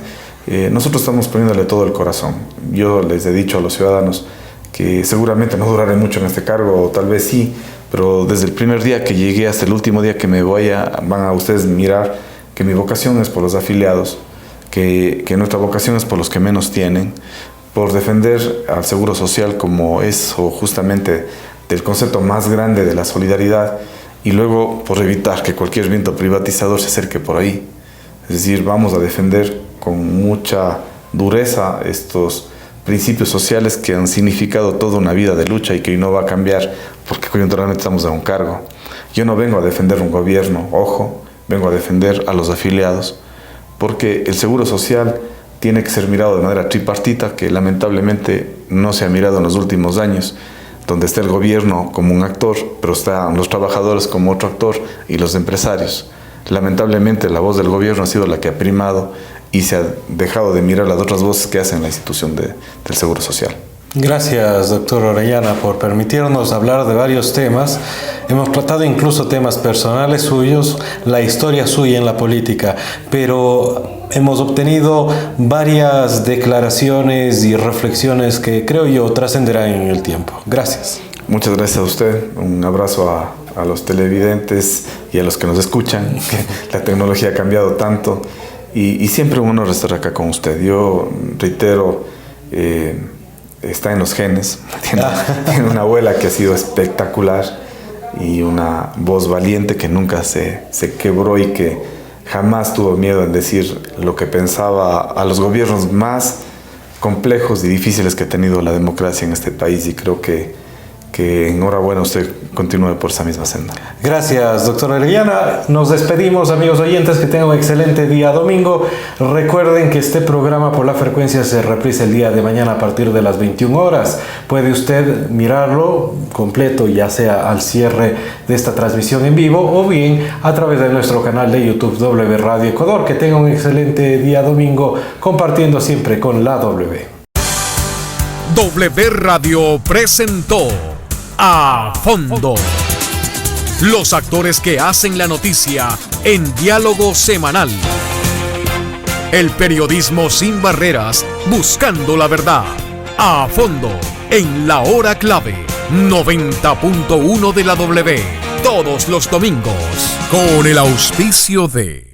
Nosotros estamos poniéndole todo el corazón. Yo les he dicho a los ciudadanos que seguramente no duraré mucho en este cargo, o tal vez sí, pero desde el primer día que llegué hasta el último día que me van a ustedes mirar que mi vocación es por los afiliados, que nuestra vocación es por los que menos tienen, por defender al Seguro Social como eso justamente del concepto más grande de la solidaridad, y luego por evitar que cualquier viento privatizador se acerque por ahí. Es decir, vamos a defender con mucha dureza estos principios sociales que han significado toda una vida de lucha y que hoy no va a cambiar porque coyunturalmente estamos a un cargo. Yo no vengo a defender un gobierno, ojo, vengo a defender a los afiliados, porque el Seguro Social tiene que ser mirado de manera tripartita, que lamentablemente no se ha mirado en los últimos años, donde está el gobierno como un actor, pero están los trabajadores como otro actor y los empresarios. Lamentablemente la voz del gobierno ha sido la que ha primado y se ha dejado de mirar las otras voces que hacen la institución del Seguro Social. Gracias, doctor Orellana, por permitirnos hablar de varios temas. Hemos tratado incluso temas personales suyos, la historia suya en la política, pero hemos obtenido varias declaraciones y reflexiones que creo yo trascenderán en el tiempo. Gracias. Muchas gracias a usted. Un abrazo a los televidentes y a los que nos escuchan. La tecnología ha cambiado tanto y siempre un honor estar acá con usted. Yo reitero, está en los genes. Tiene una abuela que ha sido espectacular y una voz valiente que nunca se quebró y que jamás tuvo miedo en decir lo que pensaba a los gobiernos más complejos y difíciles que ha tenido la democracia en este país. Y creo que que enhorabuena, usted continúe por esa misma senda. Gracias, doctor Orellana. Nos despedimos, amigos oyentes, que tengan un excelente día domingo. Recuerden que este programa por la frecuencia se reprisa el día de mañana a partir de las 21 horas. Puede usted mirarlo completo, ya sea al cierre de esta transmisión en vivo o bien a través de nuestro canal de YouTube W Radio Ecuador. Que tenga un excelente día domingo compartiendo siempre con la W. W Radio presentó A Fondo. Los actores que hacen la noticia en diálogo semanal. El periodismo sin barreras, buscando la verdad. A Fondo, en la hora clave, 90.1 de la W. Todos los domingos, con el auspicio de